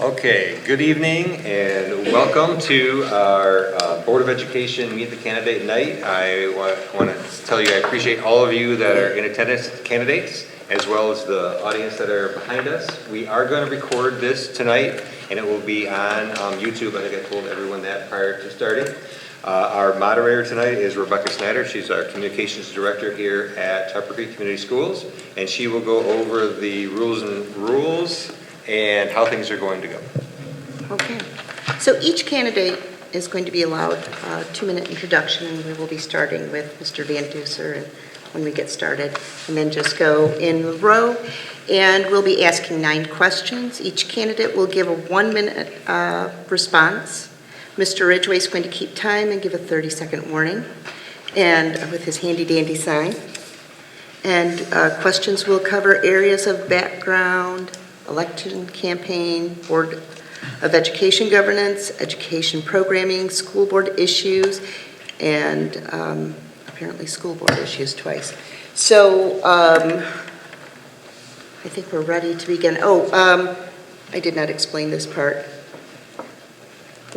Okay, good evening and welcome to our Board of Education Meet the Candidate Night. I want to tell you I appreciate all of you that are in attendance, candidates, as well as the audience that are behind us. We are going to record this tonight and it will be on YouTube. I think I told everyone that prior to starting. Our moderator tonight is Rebecca Snyder. She's our communications director here at Harper Creek Community Schools, and she will go over the rules and how things are going to go. Okay, so each candidate is going to be allowed a 2-minute introduction, and we will be starting with Mr. Van Duser when we get started, and then just go in the row. And we'll be asking 9 questions. Each candidate will give a 1-minute response. Mr. Ridgway is going to keep time and give a 30-second warning, and with his handy-dandy sign. And questions will cover areas of background, election campaign, Board of Education governance, education programming, school board issues, and apparently school board issues twice. So I think we're ready to begin. I did not explain this part.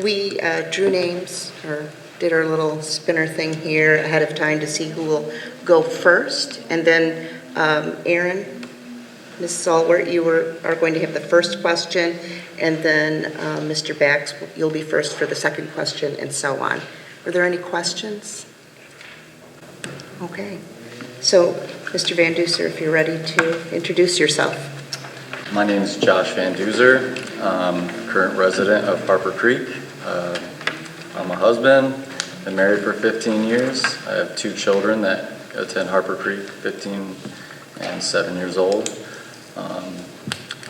We drew names, or did our little spinner thing here ahead of time to see who will go first. And then Aaron, Mrs. Allward, you are going to have the first question, and then Mr. Bax, you'll be first for the second question, and so on. Are there any questions? Okay. So, Mr. Van Duser, if you're ready to introduce yourself. My name is Josh Van Duser. I'm a current resident of Harper Creek. I'm a husband, been married for 15 years. I have 2 children that attend Harper Creek, 15 and 7 years old.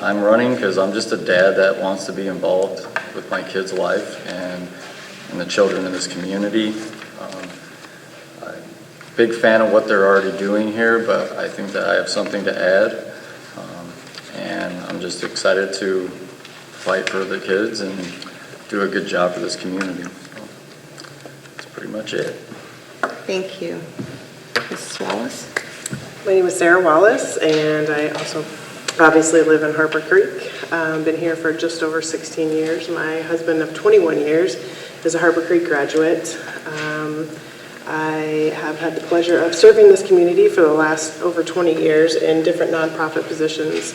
I'm running because I'm just a dad that wants to be involved with my kids' life and the children in this community. I'm a big fan of what they're already doing here, but I think that I have something to add. And I'm just excited to fight for the kids and do a good job for this community. So that's pretty much it. Thank you. Mrs. Wallace? My name is Sarah Wallace, and I also obviously live in Harper Creek. Been here for just over 16 years. My husband of 21 years is a Harper Creek graduate. I have had the pleasure of serving this community for the last over 20 years in different nonprofit positions,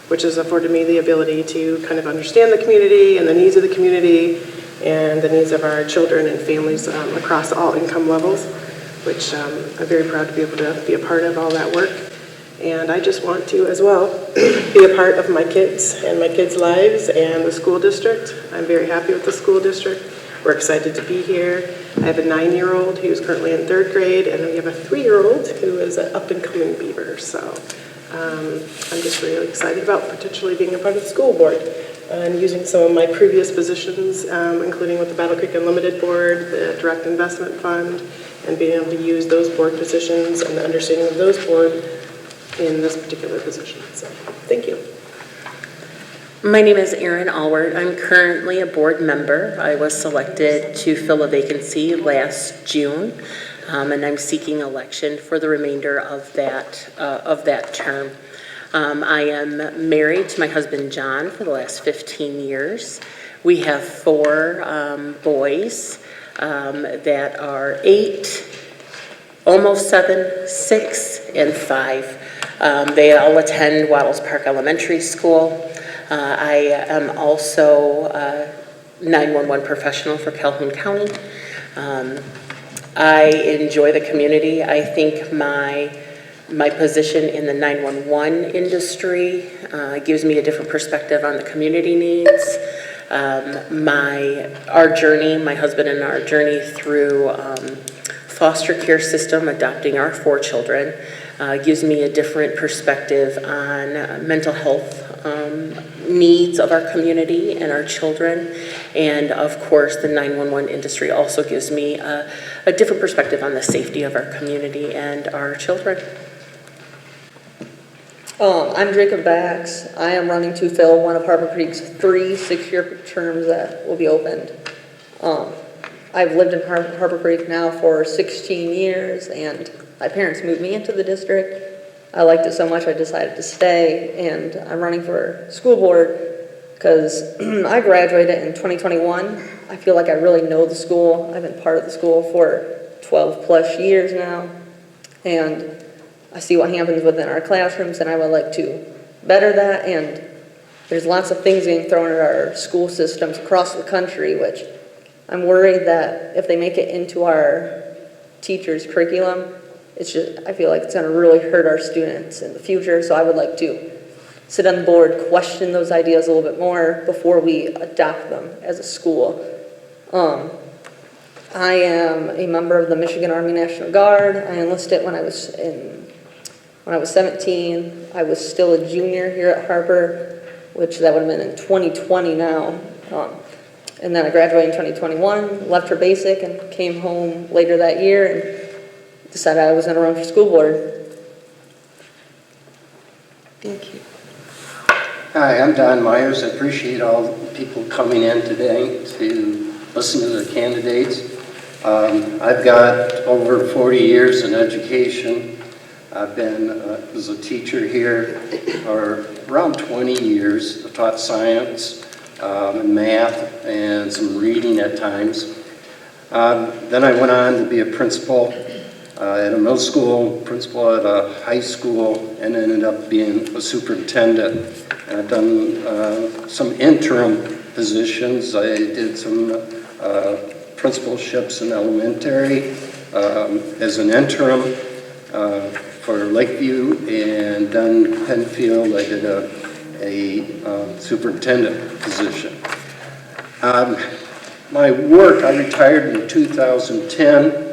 which has afforded me the ability to kind of understand the community and the needs of the community and the needs of our children and families across all income levels, which I'm very proud to be able to be a part of all that work. And I just want to, as well, be a part of my kids and my kids' lives and the school district. I'm very happy with the school district. We're excited to be here. I have a 9-year-old who's currently in 3rd grade, and we have a 3-year-old who is an up-and-coming beaver. So I'm just really excited about potentially being a part of the school board and using some of my previous positions, including with the Battle Creek Unlimited Board, the Direct Investment Fund, and being able to use those board positions and the understanding of those board in this particular position. So thank you. My name is Erin Allward. I'm currently a board member. I was selected to fill a vacancy last June. And I'm seeking election for the remainder of that term. I am married to my husband John for the last 15 years. We have 4 boys that are 8, almost 7, 6, and 5. They all attend Waddles Park Elementary School. I am also a 911 professional for Calhoun County. I enjoy the community. I think my position in the 911 industry gives me a different perspective on the community needs. Our journey, my husband and our journey through foster care system, adopting our 4 children, gives me a different perspective on mental health needs of our community and our children. And of course, the 911 industry also gives me a different perspective on the safety of our community and our children. I'm Jacob Bax. I am running to fill one of Harper Creek's 3 6-year terms that will be opened. I've lived in Harper Creek now for 16 years, and my parents moved me into the district. I liked it so much I decided to stay, and I'm running for school board because I graduated in 2021. I feel like I really know the school. I've been part of the school for 12 plus years now, and I see what happens within our classrooms, and I would like to better that. And there's lots of things being thrown at our school systems across the country, which I'm worried that if they make it into our teachers' curriculum, I feel like it's going to really hurt our students in the future. So I would like to sit on the board, question those ideas a little bit more before we adopt them as a school. I am a member of the Michigan Army National Guard. I enlisted when I was 17. I was still a junior here at Harper, which that would have been in 2020 now. And then I graduated in 2021, left for basic, and came home later that year and decided I was going to run for school board. Thank you. Hi, I'm Don Myers. I appreciate all the people coming in today to listen to the candidates. I've got over 40 years in education. I've been as a teacher here for around 20 years. I've taught science and math and some reading at times. Then I went on to be a principal at a middle school, principal at a high school, and ended up being a superintendent. And I've done some interim positions. I did some principalships in elementary as an interim for Lakeview, and then Penfield I did a superintendent position. My work, I retired in 2010,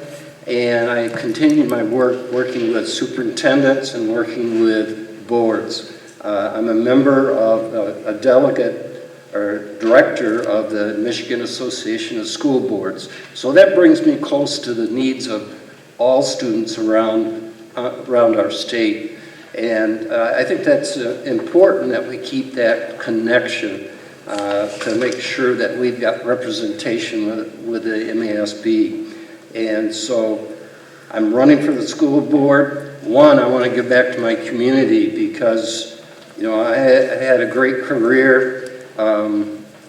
and I continued my work working with superintendents and working with boards. I'm a member of a delegate or director of the Michigan Association of School Boards. So that brings me close to the needs of all students around our state. And I think that's important that we keep that connection to make sure that we've got representation with the MASB. And so I'm running for the school board. One, I want to give back to my community because, you know, I had a great career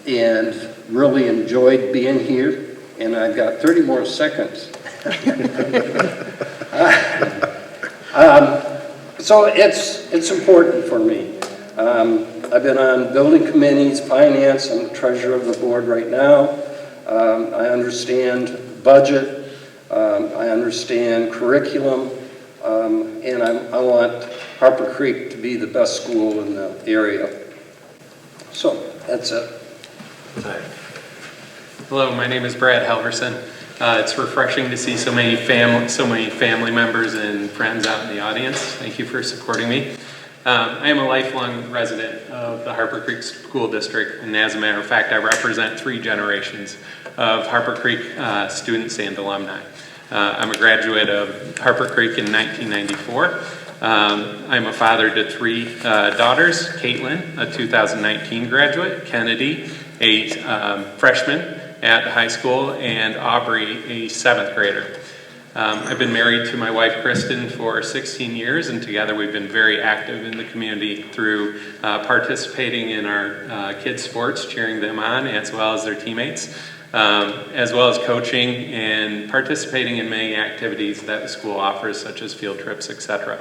and really enjoyed being here. And I've got 30 more seconds. So it's important for me. I've been on building committees, finance. I'm the treasurer of the board right now. I understand budget. I understand curriculum. And I want Harper Creek to be the best school in the area. So that's it. Hi. Hello, my name is Brad Halverson. It's refreshing to see so many family members and friends out in the audience. Thank you for supporting me. I am a lifelong resident of the Harper Creek School District, and as a matter of fact, I represent 3 generations of Harper Creek students and alumni. I'm a graduate of Harper Creek in 1994. I'm a father to 3 daughters, Caitlin, a 2019 graduate, Kennedy, a freshman at high school, and Aubrey, a 7th grader. I've been married to my wife, Kristen, for 16 years, and together we've been very active in the community through participating in our kids' sports, cheering them on, as well as their teammates, as well as coaching and participating in many activities that the school offers, such as field trips, etc.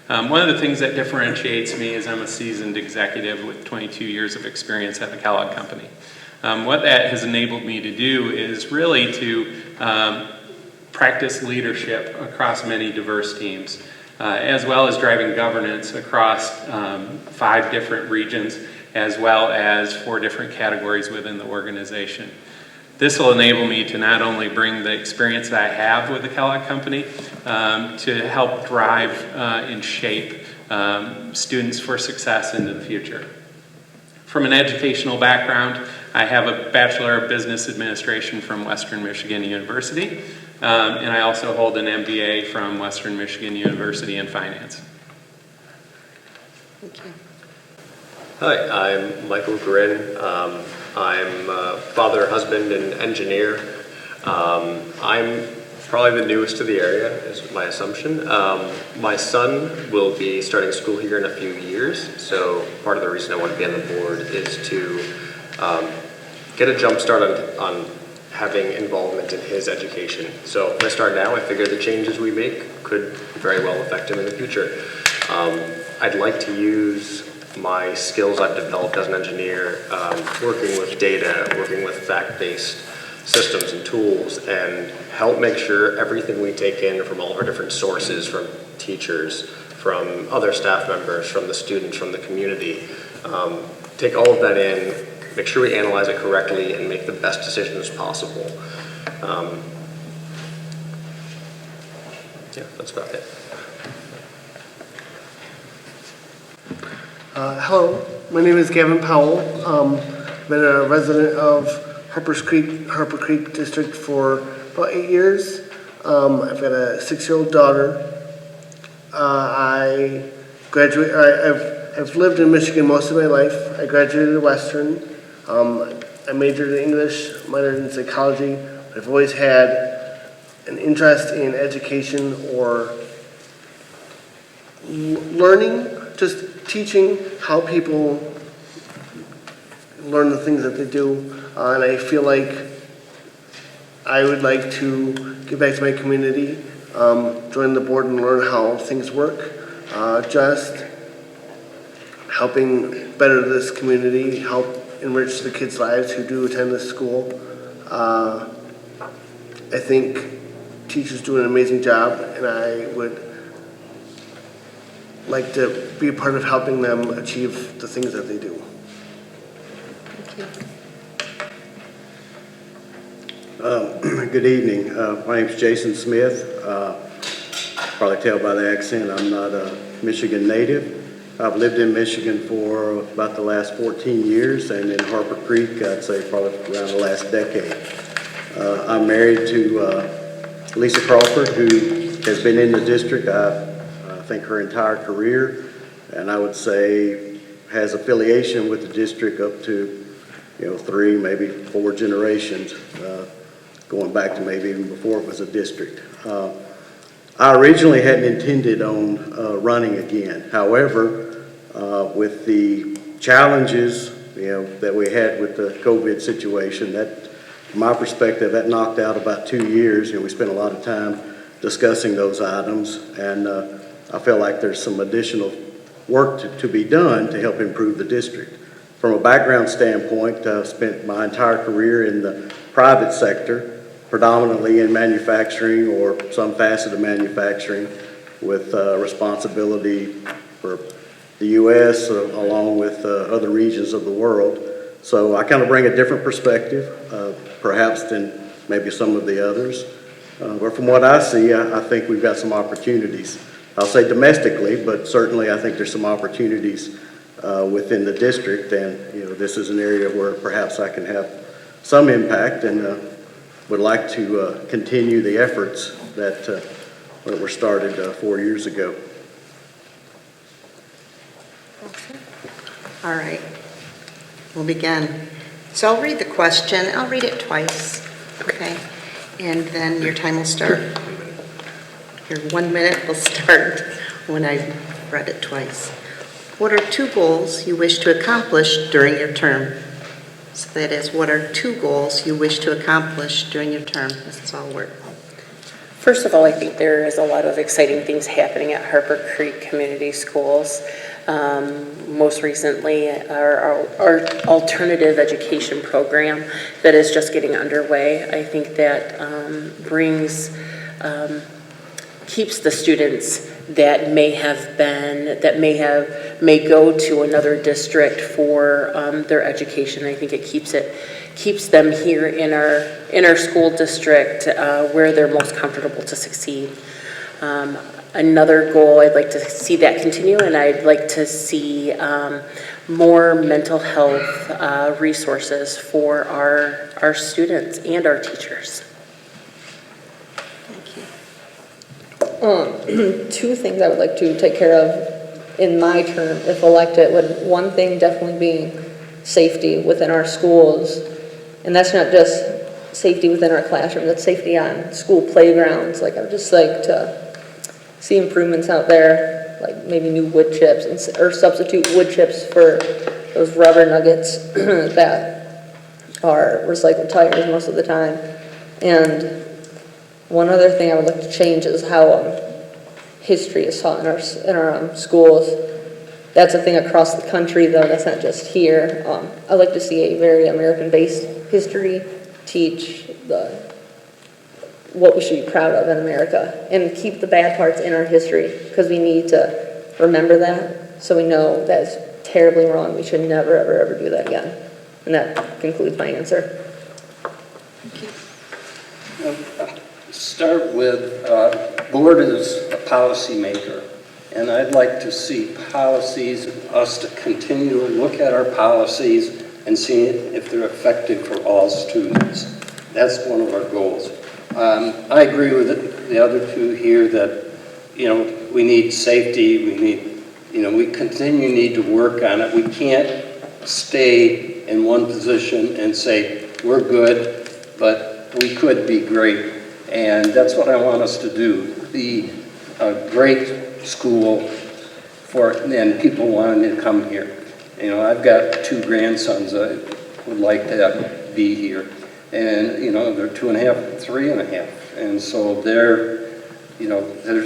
One of the things that differentiates me is I'm a seasoned executive with 22 years of experience at the Kellogg Company. What that has enabled me to do is really to practice leadership across many diverse teams, as well as driving governance across 5 different regions, as well as 4 different categories within the organization. This will enable me to not only bring the experience that I have with the Kellogg Company to help drive and shape students for success into the future. From an educational background, I have a Bachelor of Business Administration from Western Michigan University, and I also hold an MBA from Western Michigan University in Finance. Thank you. Hi, I'm Michael Grin. I'm a father, husband, and engineer. I'm probably the newest to the area, is my assumption. My son will be starting school here in a few years, so part of the reason I want to be on the board is to get a jump start on having involvement in his education. So if I start now, I figure the changes we make could very well affect him in the future. I'd like to use my skills I've developed as an engineer, working with data, working with fact-based systems and tools, and help make sure everything we take in from all of our different sources, from teachers, from other staff members, from the students, from the community, take all of that in, make sure we analyze it correctly, and make the best decisions possible. Yeah, that's about it. Hello, my name is Gavin Powell. Been a resident of Harper Creek District for about 8 years. I've got a 6-year-old daughter. I've lived in Michigan most of my life. I graduated at Western. I majored in English, minored in psychology. I've always had an interest in education or learning, just teaching how people learn the things that they do. And I feel like I would like to give back to my community, join the board and learn how things work. Just helping better this community, help enrich the kids' lives who do attend this school. I think teachers do an amazing job, and I would like to be a part of helping them achieve the things that they do. Thank you. Good evening. My name is Jason Smith. Probably tell by the accent I'm not a Michigan native. I've lived in Michigan for about the last 14 years, and in Harper Creek, I'd say probably around the last decade. I'm married to Lisa Crawford, who has been in the district, I think, her entire career, and I would say has affiliation with the district up to 3, maybe 4 generations, going back to maybe even before it was a district. I originally hadn't intended on running again. However, with the challenges that we had with the COVID situation, that, from my perspective, that knocked out about 2 years. We spent a lot of time discussing those items, and I feel like there's some additional work to be done to help improve the district. From a background standpoint, I've spent my entire career in the private sector, predominantly in manufacturing or some facet of manufacturing, with responsibility for the U.S. Along with other regions of the world. So I kind of bring a different perspective, perhaps than maybe some of the others. But from what I see, I think we've got some opportunities. I'll say domestically, but certainly I think there's some opportunities within the district, and this is an area where perhaps I can have some impact, and would like to continue the efforts that were started 4 years ago. All right, we'll begin. So I'll read the question. I'll read it twice, okay? And then your time will start. Your 1 minute will start when I've read it twice. What are 2 goals you wish to accomplish during your term? So that is, what are 2 goals you wish to accomplish during your term? This is all work. First of all, I think there is a lot of exciting things happening at Harper Creek Community Schools. Most recently, our alternative education program that is just getting underway. I think that keeps the students that may go to another district for their education. I think it keeps them here in our school district where they're most comfortable to succeed. Another goal, I'd like to see that continue, and I'd like to see more mental health resources for our students and our teachers. Thank you. 2 things I would like to take care of in my term, if elected, one thing definitely being safety within our schools. And that's not just safety within our classroom, that's safety on school playgrounds. Like, I would just like to see improvements out there, like maybe new wood chips or substitute wood chips for those rubber nuggets that are recycled tires most of the time. And one other thing I would like to change is how history is taught in our schools. That's a thing across the country, though. That's not just here. I'd like to see a very American-based history, teach what we should be proud of in America, and keep the bad parts in our history, because we need to remember that, so we know that is terribly wrong. We should never, ever, ever do that again. And that concludes my answer. Start with, board is a policymaker, and I'd like to see policies, us to continue to look at our policies and see if they're effective for all students. That's one of our goals. I agree with the other two here that, we need safety, we need, we need to work on it. We can't stay in one position and say, we're good, but we could be great. And that's what I want us to do, be a great school and people wanting to come here. I've got 2 grandsons that would like to be here. And, they're 2.5, 3.5. And so they're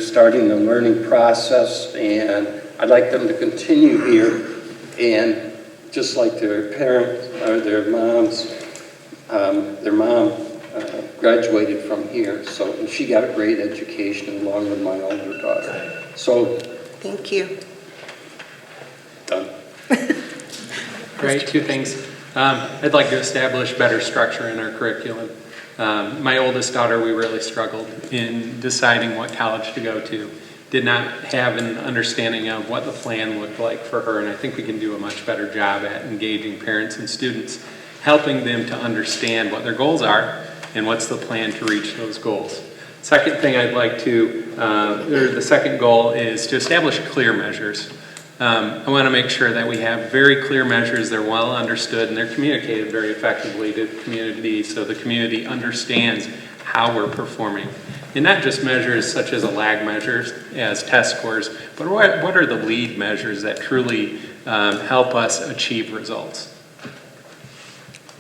starting the learning process, and I'd like them to continue here. And just like their parents, or their mom graduated from here, and she got a great education along with my older daughter. So. Thank you. Done. Right, 2 things. I'd like to establish better structure in our curriculum. My oldest daughter, we really struggled in deciding what college to go to. Did not have an understanding of what the plan looked like for her, and I think we can do a much better job at engaging parents and students, helping them to understand what their goals are and what's the plan to reach those goals. Second thing I'd like to, the second goal is to establish clear measures. I want to make sure that we have very clear measures, they're well understood, and they're communicated very effectively to the community so the community understands how we're performing. And not just measures such as a lag measure as test scores, but what are the lead measures that truly help us achieve results?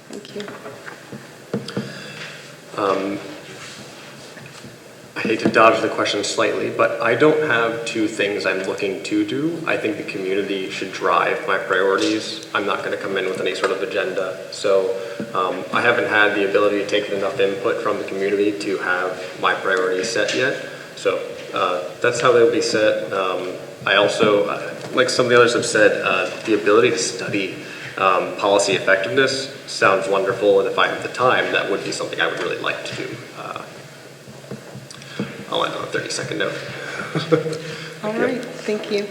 Thank you. I hate to dodge the question slightly, but I don't have 2 things I'm looking to do. I think the community should drive my priorities. I'm not going to come in with any sort of agenda. So I haven't had the ability to take enough input from the community to have my priorities set yet. So that's how they'll be set. I also, like some of the others have said, the ability to study policy effectiveness sounds wonderful, and if I have the time, that would be something I would really like to do. I'll end on a 30-second note. All right, thank you.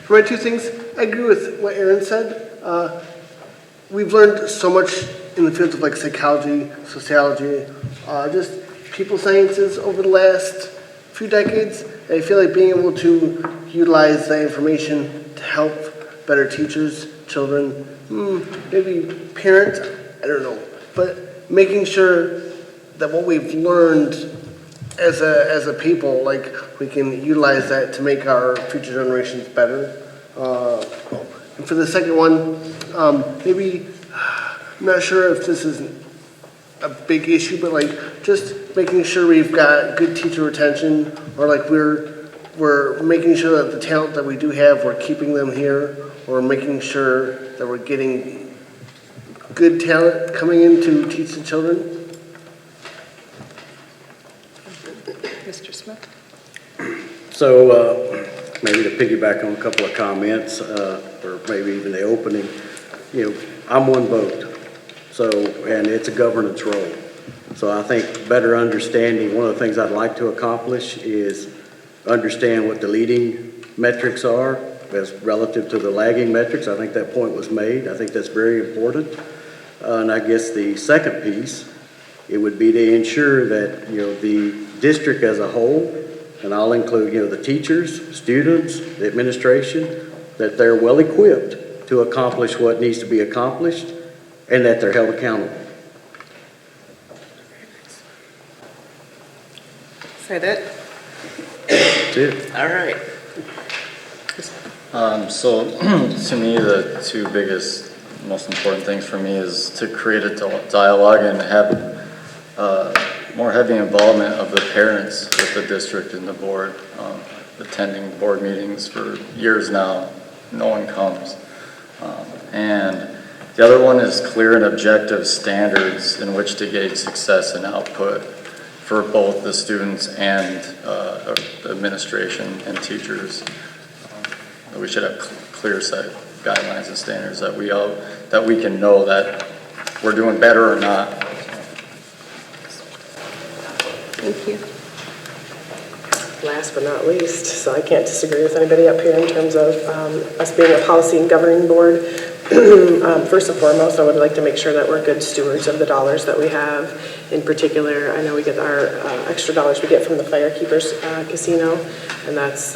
For my 2 things, I agree with what Aaron said. We've learned so much in the fields of like psychology, sociology, just people sciences over the last few decades. I feel like being able to utilize that information to help better teachers, children, maybe parents, I don't know. But making sure that what we've learned as a people, like we can utilize that to make our future generations better. And for the second one, maybe, I'm not sure if this is a big issue, but like just making sure we've got good teacher retention, or like we're making sure that the talent that we do have, we're keeping them here, or making sure that we're getting good talent coming in to teach the children. Mr. Smith? So maybe to piggyback on a couple of comments, or maybe even the opening, I'm one vote. So, and it's a governance role. So I think better understanding, one of the things I'd like to accomplish is understand what the leading metrics are as relative to the lagging metrics. I think that point was made. I think that's very important. And I guess the second piece, it would be to ensure that, the district as a whole, and I'll include, the teachers, students, the administration, that they're well equipped to accomplish what needs to be accomplished and that they're held accountable. Is that it? That's it. All right. So to me, the two biggest, most important things for me is to create a dialogue and have more heavy involvement of the parents with the district and the board. Attending board meetings for years now, no one comes. And the other one is clear and objective standards in which to gauge success and output for both the students and the administration and teachers. We should have clear set guidelines and standards that we can know that we're doing better or not. Thank you. Last but not least, so I can't disagree with anybody up here in terms of us being a policy and governing board. First and foremost, I would like to make sure that we're good stewards of the dollars that we have. In particular, I know we get our extra dollars we get from the Firekeepers Casino, and that's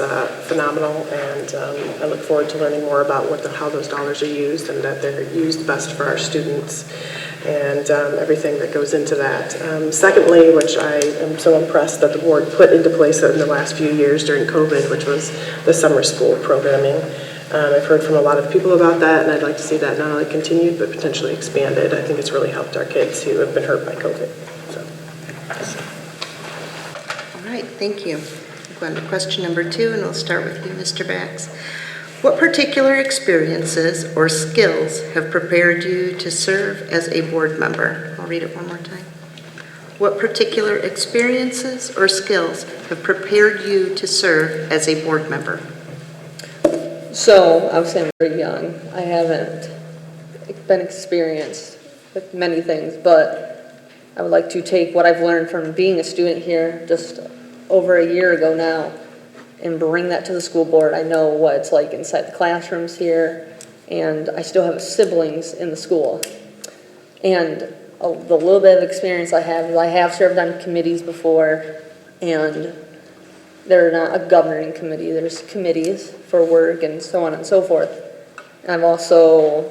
phenomenal. And I look forward to learning more about how those dollars are used and that they're used best for our students and everything that goes into that. Secondly, which I am so impressed that the board put into place in the last few years during COVID, which was the summer school programming. I've heard from a lot of people about that, and I'd like to see that not only continued, but potentially expanded. I think it's really helped our kids who have been hurt by COVID. So. All right, thank you. We'll go on to question number 2, and we'll start with you, Mr. Bax. What particular experiences or skills have prepared you to serve as a board member? I'll read it one more time. What particular experiences or skills have prepared you to serve as a board member? So, obviously I'm very young. I haven't been experienced with many things, but I would like to take what I've learned from being a student here just over a year ago now and bring that to the school board. I know what it's like inside the classrooms here, and I still have siblings in the school. And the little bit of experience I have is I have served on committees before, and they're not a governing committee. There's committees for work and so on and so forth. And I've also,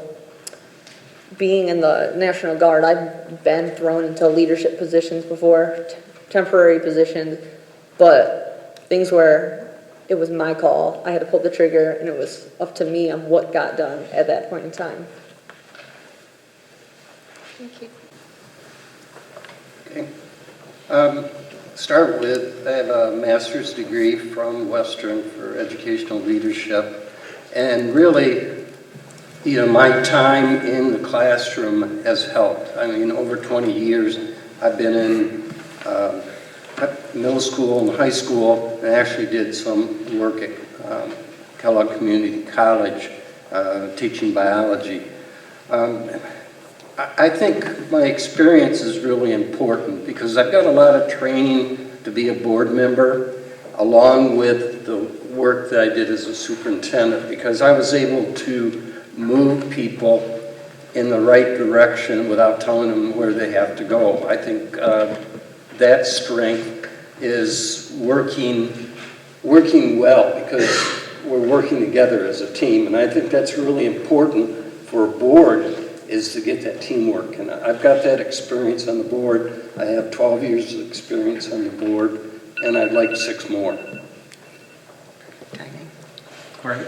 being in the National Guard, I've been thrown into leadership positions before, temporary positions, but things where it was my call. I had to pull the trigger, and it was up to me on what got done at that point in time. Thank you. Okay. Start with, I have a master's degree from Western for educational leadership, and really, my time in the classroom has helped. I mean, over 20 years, I've been in middle school and high school, and actually did some work at Kellogg Community College, teaching biology. I think my experience is really important because I've got a lot of training to be a board member, along with the work that I did as a superintendent, because I was able to move people in the right direction without telling them where they have to go. I think that strength is working well because we're working together as a team, and I think that's really important for a board, is to get that teamwork. And I've got that experience on the board. I have 12 years of experience on the board, and I'd like 6 more. All right.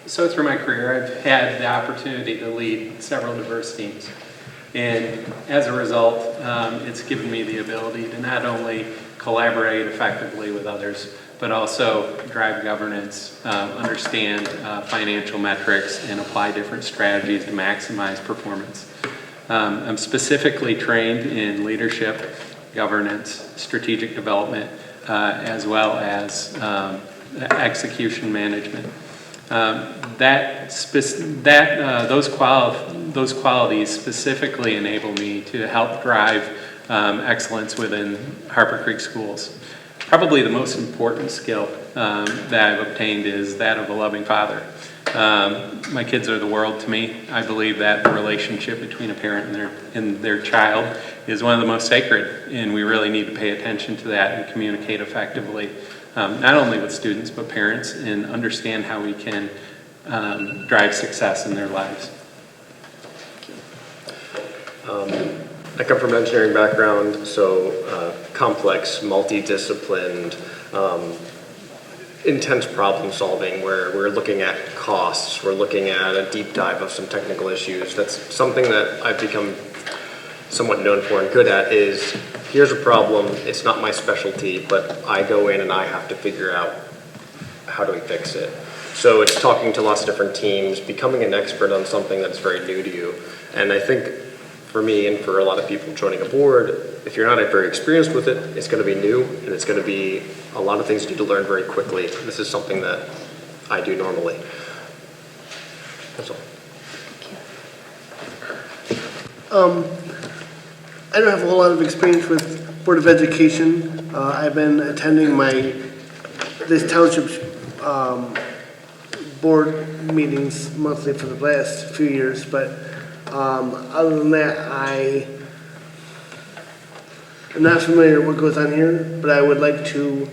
So through my career, I've had the opportunity to lead several diverse teams. And as a result, it's given me the ability to not only collaborate effectively with others, but also drive governance, understand financial metrics, and apply different strategies to maximize performance. I'm specifically trained in leadership, governance, strategic development, as well as execution management. Those qualities specifically enable me to help drive excellence within Harper Creek schools. Probably the most important skill that I've obtained is that of a loving father. My kids are the world to me. I believe that the relationship between a parent and their child is one of the most sacred, and we really need to pay attention to that and communicate effectively, not only with students but parents, and understand how we can drive success in their lives. I come from an engineering background, so complex, multidisciplined, intense problem solving where we're looking at costs, we're looking at a deep dive of some technical issues. That's something that I've become somewhat known for and good at is, here's a problem, it's not my specialty, but I go in and I have to figure out how do we fix it. So it's talking to lots of different teams, becoming an expert on something that's very new to you. And I think for me and for a lot of people joining a board, if you're not very experienced with it, it's going to be new and it's going to be a lot of things you need to learn very quickly. This is something that I do normally. That's all. I don't have a whole lot of experience with Board of Education. I've been attending this township's board meetings monthly for the last few years, but other than that, I am not familiar with what goes on here, but I would like to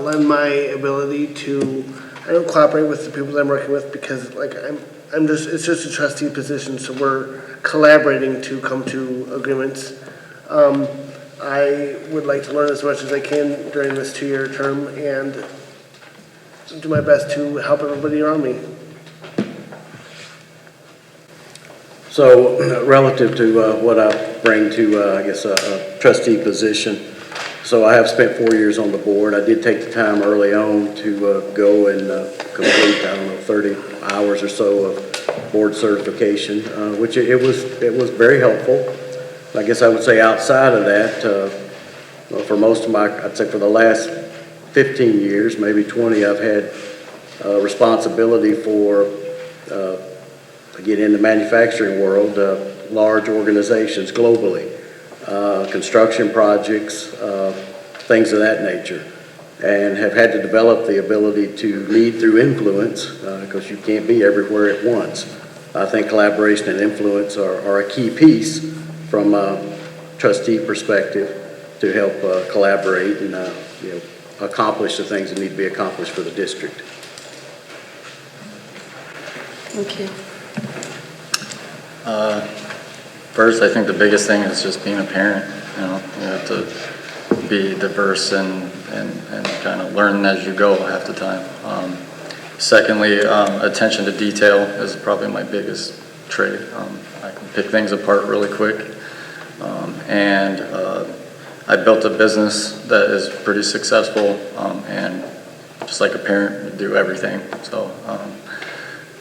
lend my ability to, I don't cooperate with the people that I'm working with because it's just a trustee position, so we're collaborating to come to agreements. I would like to learn as much as I can during this 2-year term and do my best to help everybody around me. So relative to what I bring to, I guess, a trustee position, so I have spent 4 years on the board. I did take the time early on to go and complete, 30 hours or so of board certification, which it was very helpful. I guess I would say outside of that, for most of I'd say for the last 15 years, maybe 20, I've had responsibility for, again, in the manufacturing world, large organizations globally, construction projects, things of that nature, and have had to develop the ability to lead through influence because you can't be everywhere at once. I think collaboration and influence are a key piece from a trustee perspective to help collaborate and accomplish the things that need to be accomplished for the district. Thank you. First, I think the biggest thing is just being a parent. You have to be diverse and kind of learn as you go half the time. Secondly, attention to detail is probably my biggest trait. I can pick things apart really quick. And I built a business that is pretty successful, and just like a parent, you do everything. So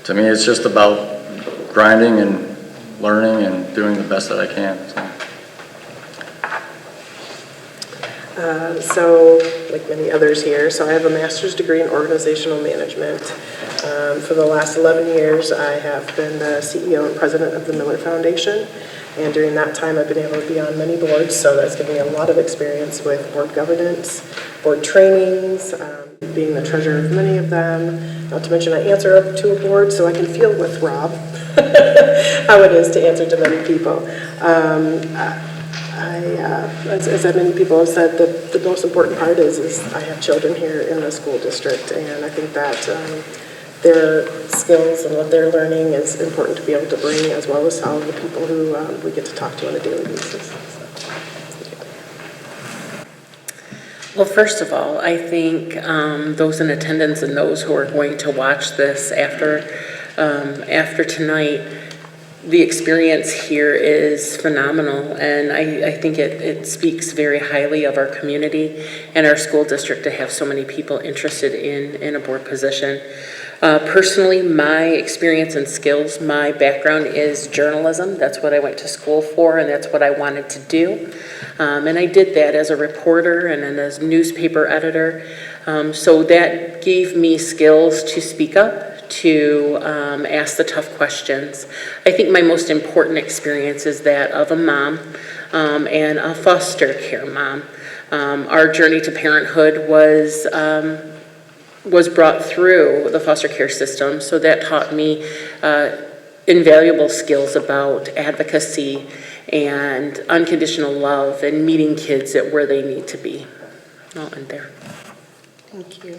to me, it's just about grinding and learning and doing the best that I can. So, like many others here, so I have a master's degree in organizational management. For the last 11 years, I have been the CEO and president of the Miller Foundation. And during that time, I've been able to be on many boards, so that's given me a lot of experience with board governance, board trainings, being the treasurer of many of them. Not to mention I answer up to a board, so I can feel with Rob how it is to answer to many people. As many people have said, the most important part is I have children here in the school district, and I think that their skills and what they're learning is important to be able to bring, as well as all the people who we get to talk to on a daily basis. Well, first of all, I think those in attendance and those who are going to watch this after tonight, the experience here is phenomenal, and I think it speaks very highly of our community and our school district to have so many people interested in a board position. Personally, my experience and skills, my background is journalism. That's what I went to school for, and that's what I wanted to do. And I did that as a reporter and then as newspaper editor. So that gave me skills to speak up, to ask the tough questions. I think my most important experience is that of a mom and a foster care mom. Our journey to parenthood was brought through the foster care system, so that taught me invaluable skills about advocacy and unconditional love and meeting kids at where they need to be. I'll end there. Thank you.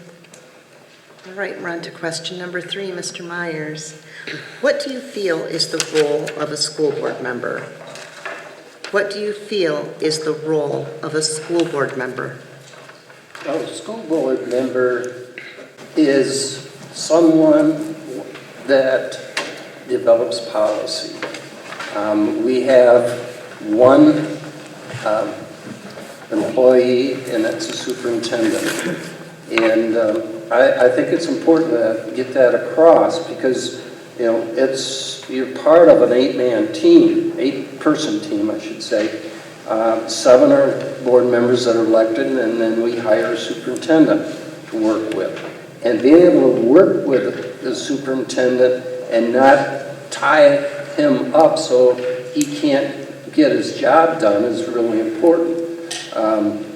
All right, we're on to question number 3, Mr. Myers. What do you feel is the role of a school board member? What do you feel is the role of a school board member? A school board member is someone that develops policy. We have one employee, and that's a superintendent. And I think it's important to get that across because, you know, you're part of an eight-person team, I should say. 7 are board members that are elected, and then we hire a superintendent to work with. And being able to work with the superintendent and not tie him up so he can't get his job done is really important.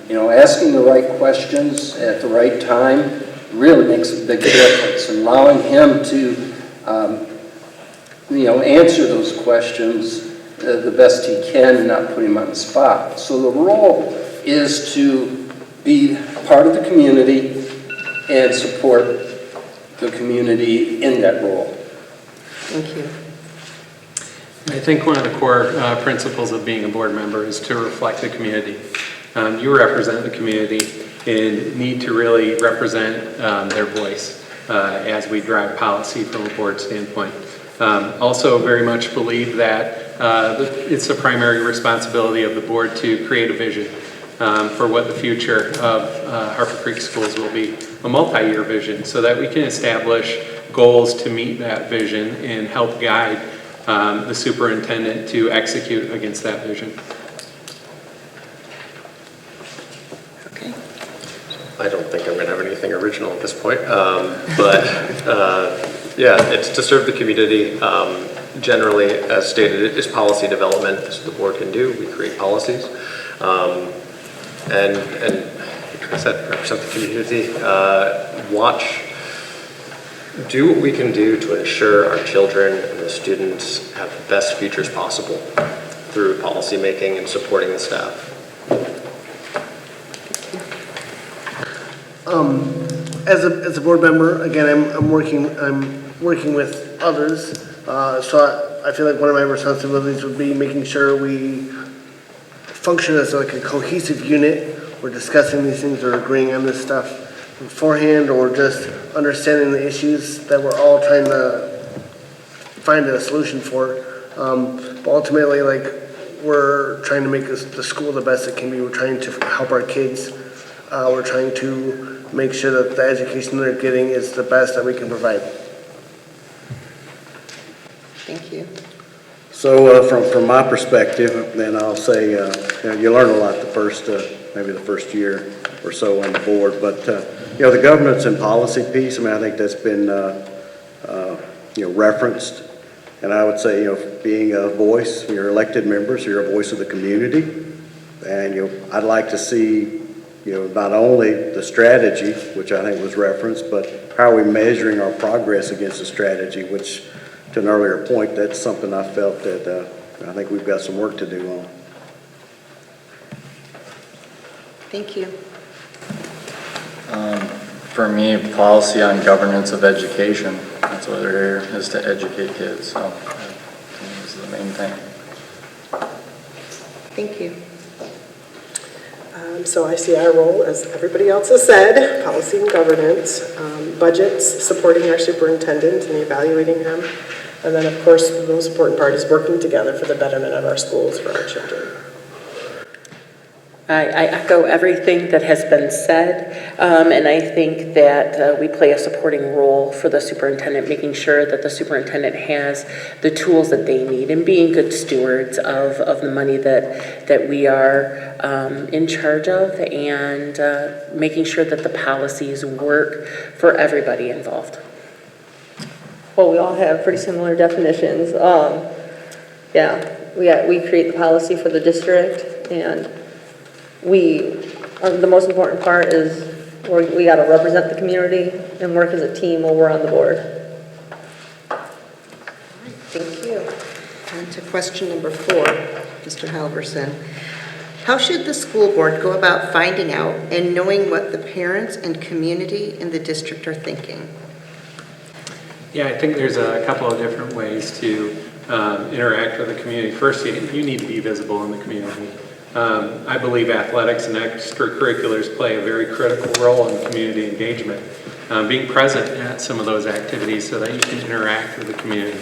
You know, asking the right questions at the right time really makes a big difference. And allowing him to, you know, answer those questions the best he can and not put him on the spot. So the role is to be part of the community and support the community in that role. Thank you. I think one of the core principles of being a board member is to reflect the community. You represent the community and need to really represent their voice as we drive policy from a board standpoint. Also very much believe that it's a primary responsibility of the board to create a vision for what the future of Harper Creek Schools will be, a multi-year vision, so that we can establish goals to meet that vision and help guide the superintendent to execute against that vision. Okay. I don't think I'm going to have anything original at this point, yeah, it's to serve the community. Generally, as stated, it is policy development. This is what the board can do. We create policies, and like I said, represent the community. Do what we can do to ensure our children and the students have the best futures possible through policy making and supporting the staff. As a board member, again, I'm working with others, so I feel like one of my responsibilities would be making sure we function as like a cohesive unit. We're discussing these things or agreeing on this stuff beforehand, or just understanding the issues that we're all trying to find a solution for. But ultimately, like, we're trying to make the school the best it can be. We're trying to help our kids. We're trying to make sure that the education they're getting is the best that we can provide. Thank you. So from my perspective, then I'll say, you know, you learn a lot maybe the first year or so on the board, but you know, the governance and policy piece, I mean, I think that's been you know, referenced, and I would say, you know, being a voice, you're elected members, you're a voice of the community, and you know, I'd like to see, you know, not only the strategy, which I think was referenced, but how are we measuring our progress against the strategy, which, to an earlier point, that's something I felt that I think we've got some work to do on. Thank you. For me, policy on governance of education. That's what they're here, is to educate kids. So this is the main thing. Thank you. So I see our role, as everybody else has said, policy and governance, budgets, supporting our superintendent and evaluating him. And then, of course, the most important part is working together for the betterment of our schools, for our children. I echo everything that has been said, and I think that we play a supporting role for the superintendent, making sure that the superintendent has the tools that they need and being good stewards of the money that we are in charge of, and making sure that the policies work for everybody involved. Well, we all have pretty similar definitions. Yeah, we create the policy for the district, and the most important part is we got to represent the community and work as a team while we're on the board. Thank you. And to question number 4, Mr. Halverson. How should the school board go about finding out and knowing what the parents and community in the district are thinking? Yeah, I think there's a couple of different ways to interact with the community. First, you need to be visible in the community. I believe athletics and extracurriculars play a very critical role in community engagement. Being present at some of those activities so that you can interact with the community.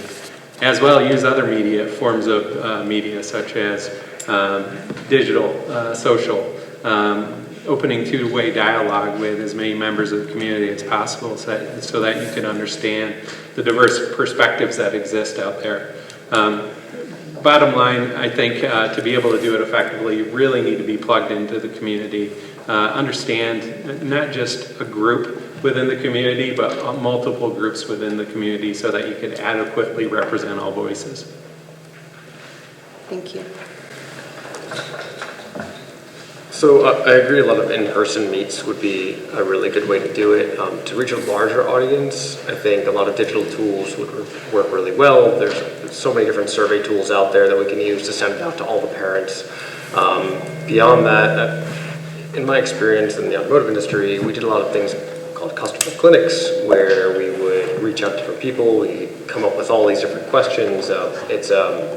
As well, use other forms of media such as digital, social, opening two-way dialogue with as many members of the community as possible so that you can understand the diverse perspectives that exist out there. Bottom line, I think to be able to do it effectively, you really need to be plugged into the community, understand not just a group within the community, but multiple groups within the community so that you can adequately represent all voices. Thank you. So I agree, a lot of in-person meets would be a really good way to do it. To reach a larger audience, I think a lot of digital tools would work really well. There's so many different survey tools out there that we can use to send out to all the parents. Beyond that, in my experience in the automotive industry, we did a lot of things called customer clinics where we would reach out to different people, we come up with all these different questions. It's a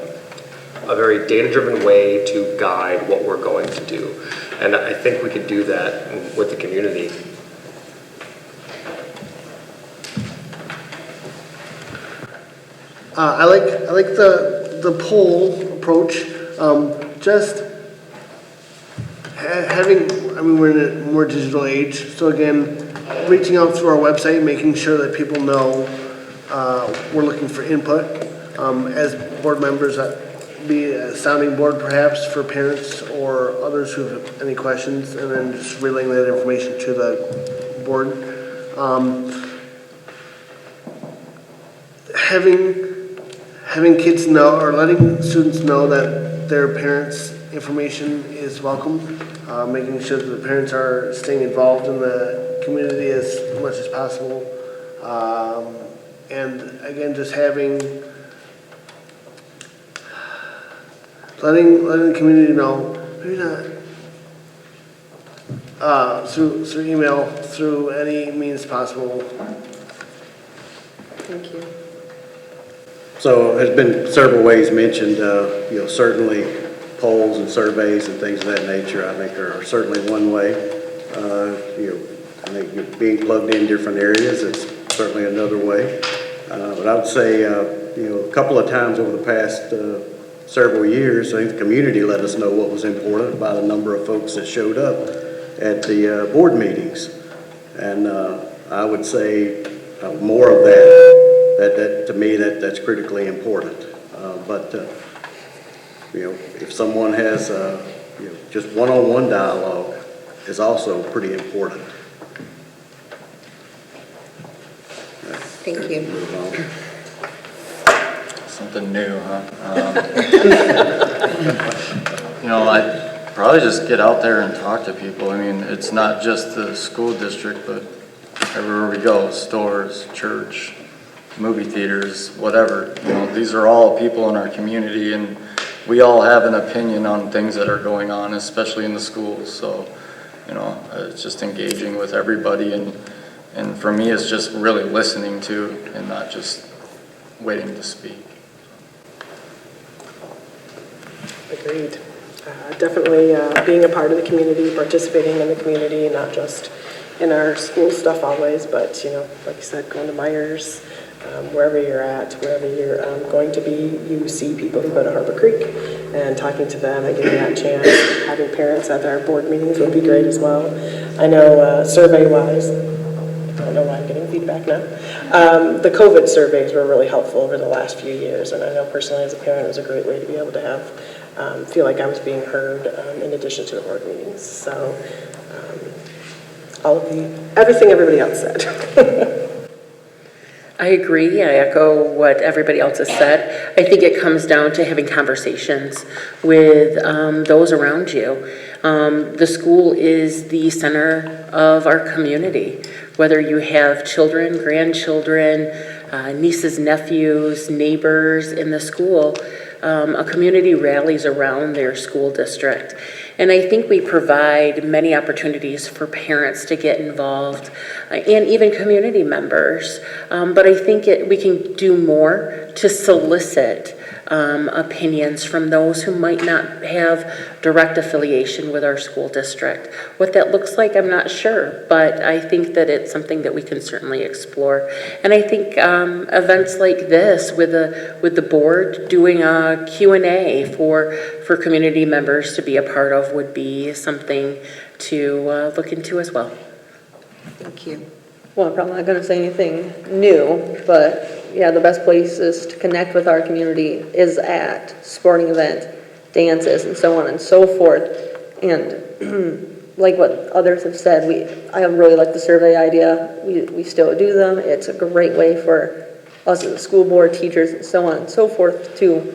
very data-driven way to guide what we're going to do. And I think we could do that with the community. I like the poll approach. Just having, I mean, we're in a more digital age, so again, reaching out through our website, making sure that people know we're looking for input as board members. Be a sounding board perhaps for parents or others who have any questions, and then just relaying that information to the board. Having kids know or letting students know that their parents' information is welcome, making sure that the parents are staying involved in the community as much as possible, and again just letting the community know, maybe not through email, through any means possible. Thank you. So there's been several ways mentioned, certainly polls and surveys and things of that nature, I think are certainly one way. I think being plugged in different areas is certainly another way. But I would say, a couple of times over the past several years, I think the community let us know what was important by the number of folks that showed up at the board meetings. And I would say more of that to me, that's critically important. But if someone has just one-on-one dialogue is also pretty important. Thank you. Something new, huh? I'd probably just get out there and talk to people. I mean, it's not just the school district, but everywhere we go, stores, church, movie theaters, whatever. These are all people in our community, and we all have an opinion on things that are going on, especially in the schools. So, it's just engaging with everybody, and for me, it's just really listening to and not just waiting to speak. Agreed. Definitely being a part of the community, participating in the community, not just in our school stuff always, but, like you said, going to Myers, wherever you're at, wherever you're going to be, you see people who go to Harper Creek and talking to them and getting that chance. Having parents at our board meetings would be great as well. I know survey-wise, I don't know why I'm getting feedback now. The COVID surveys were really helpful over the last few years, and I know personally as a parent it was a great way to be able to have feel like I was being heard in addition to the board meetings. So everything everybody else said. I agree. I echo what everybody else has said. I think it comes down to having conversations with those around you. The school is the center of our community. Whether you have children, grandchildren, nieces, nephews, neighbors in the school, a community rallies around their school district. And I think we provide many opportunities for parents to get involved and even community members. But I think we can do more to solicit opinions from those who might not have direct affiliation with our school district. What that looks like, I'm not sure, but I think that it's something that we can certainly explore. And I think events like this with the board doing a Q&A for community members to be a part of would be something to look into as well. Thank you. Well, I'm probably not going to say anything new, but yeah, the best places to connect with our community is at sporting events, dances, and so on and so forth. And like what others have said, I really like the survey idea. We still do them. It's a great way for us as a school board, teachers, and so on and so forth to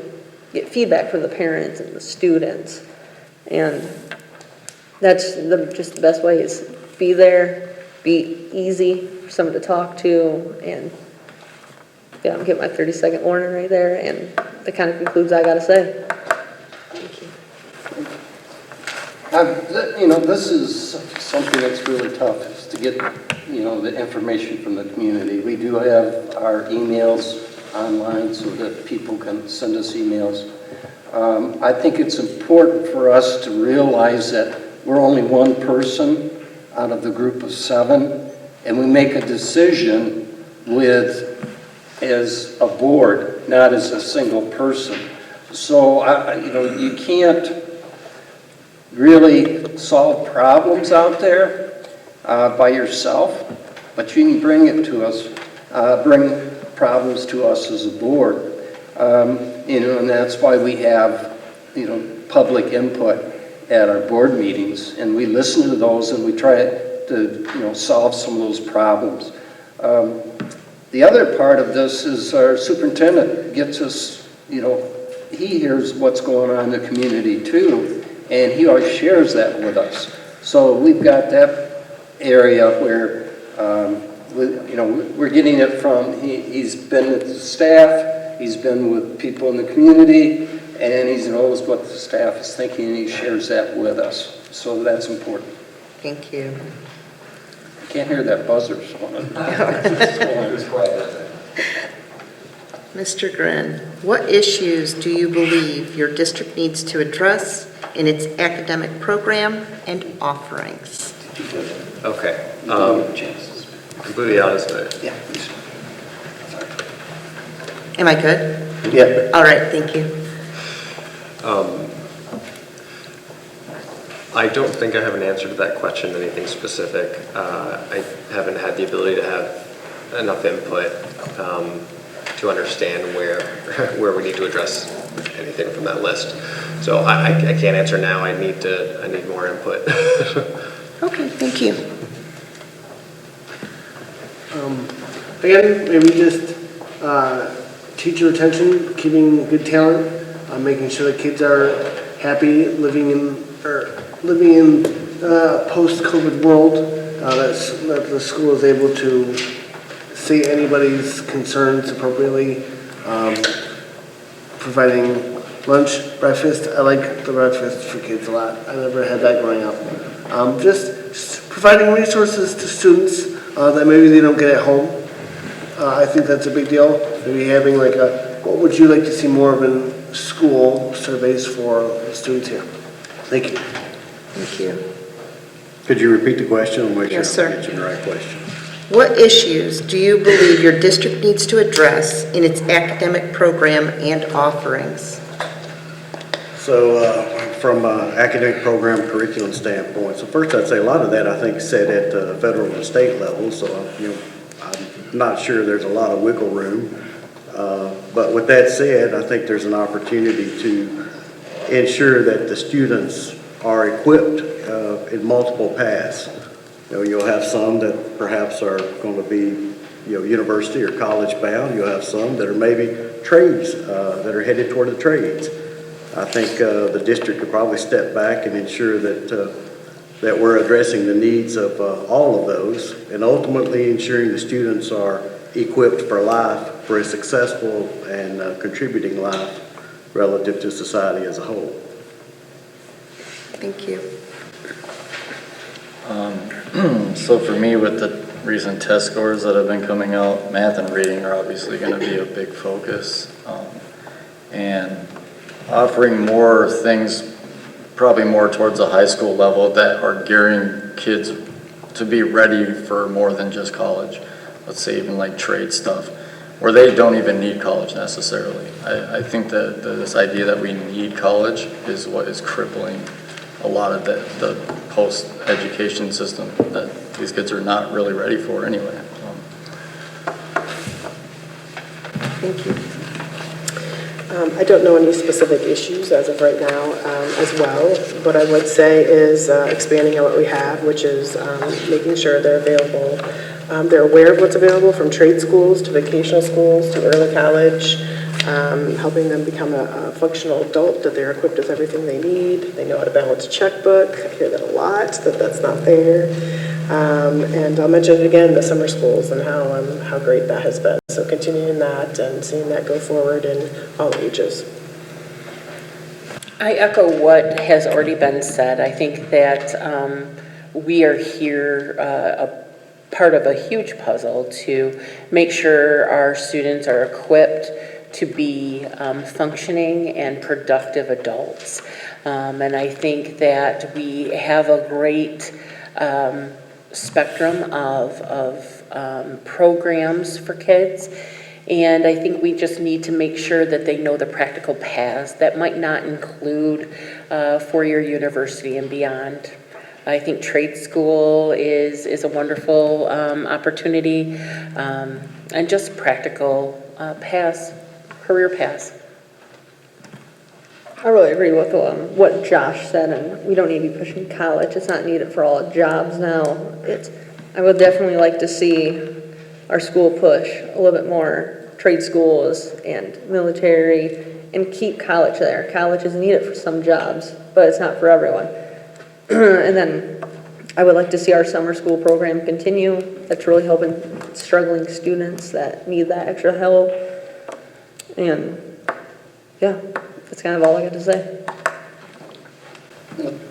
get feedback from the parents and the students. And that's just the best way is be there, be easy for someone to talk to, and yeah, I'm getting my 30-second warning right there, and that kind of concludes I got to say. This is something that's really tough, is to get, the information from the community. We do have our emails online so that people can send us emails. I think it's important for us to realize that we're only one person out of the group of 7, and we make a decision as a board, not as a single person. So, you can't really solve problems out there by yourself, but you can bring it to us, bring problems to us as a board. And that's why we have, public input at our board meetings, and we listen to those and we try to, solve some of those problems. The other part of this is our superintendent gets us, he hears what's going on in the community too, and he always shares that with us. So we've got that area where, we're getting it from, he's been with the staff, he's been with people in the community, and he knows what the staff is thinking, and he shares that with us. So that's important. Thank you. I can't hear that buzzer. Mr. Grin, what issues do you believe your district needs to address in its academic program and offerings? Okay. Completely honest. Yeah. Am I good? Yeah. All right, thank you. I don't think I have an answer to that question, anything specific. I haven't had the ability to have enough input to understand where we need to address anything from that list. So I can't answer now. I need more input. Okay, thank you. Again, maybe just teacher retention, keeping good talent, making sure that kids are happy living in a post-COVID world, that the school is able to see anybody's concerns appropriately, providing lunch, breakfast. I like the breakfast for kids a lot. I never had that growing up. Just providing resources to students that maybe they don't get at home. I think that's a big deal. Maybe having like what would you like to see more of in school surveys for the students here? Thank you. Thank you. Could you repeat the question? I'll make sure Yes, sir. I'm answering the right question. What issues do you believe your district needs to address in its academic program and offerings? So from an academic program curriculum standpoint, so first I'd say a lot of that I think is set at the federal and state level, so I'm not sure there's a lot of wiggle room. But with that said, I think there's an opportunity to ensure that the students are equipped in multiple paths. You'll have some that perhaps are going to be university or college bound. You'll have some that are maybe trades that are headed toward the trades. I think the district could probably step back and ensure that we're addressing the needs of all of those, and ultimately ensuring the students are equipped for life, for a successful and contributing life relative to society as a whole. Thank you. So for me, with the recent test scores that have been coming out, math and reading are obviously going to be a big focus. and offering more things, probably more towards the high school level, that are gearing kids to be ready for more than just college. Let's say even like trade stuff, where they don't even need college necessarily. I think that this idea that we need college is what is crippling a lot of the post-education system that these kids are not really ready for anyway. Thank you. I don't know any specific issues as of right now as well. What I would say is expanding on what we have, which is making sure they're available. They're aware of what's available, from trade schools to vocational schools to early college, helping them become a functional adult, that they're equipped with everything they need. They know how to balance a checkbook. I hear that a lot, that's not there. And I'll mention it again, the summer schools and how great that has been. So continuing that and seeing that go forward in all ages. I echo what has already been said. I think that we are here a part of a huge puzzle to make sure our students are equipped to be functioning and productive adults. And I think that we have a great spectrum of programs for kids. And I think we just need to make sure that they know the practical paths that might not include four-year university and beyond. I think trade school is a wonderful opportunity, and just practical paths, career paths. I really agree with what Josh said, and we don't need to be pushing college. It's not needed for all jobs now. I would definitely like to see our school push a little bit more trade schools and military, and keep college there. College is needed for some jobs, but it's not for everyone. And then I would like to see our summer school program continue. That's really helping struggling students that need that extra help. And yeah, that's kind of all I got to say.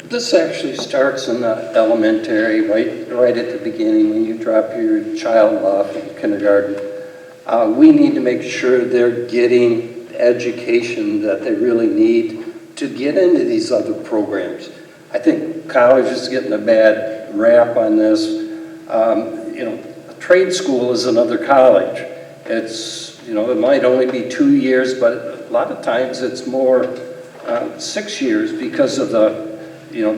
This actually starts in the elementary, right at the beginning, when you drop your child off in kindergarten. We need to make sure they're getting the education that they really need to get into these other programs. I think college is getting a bad rap on this. A trade school is another college. It's, it might only be 2 years, but a lot of times it's more 6 years because of the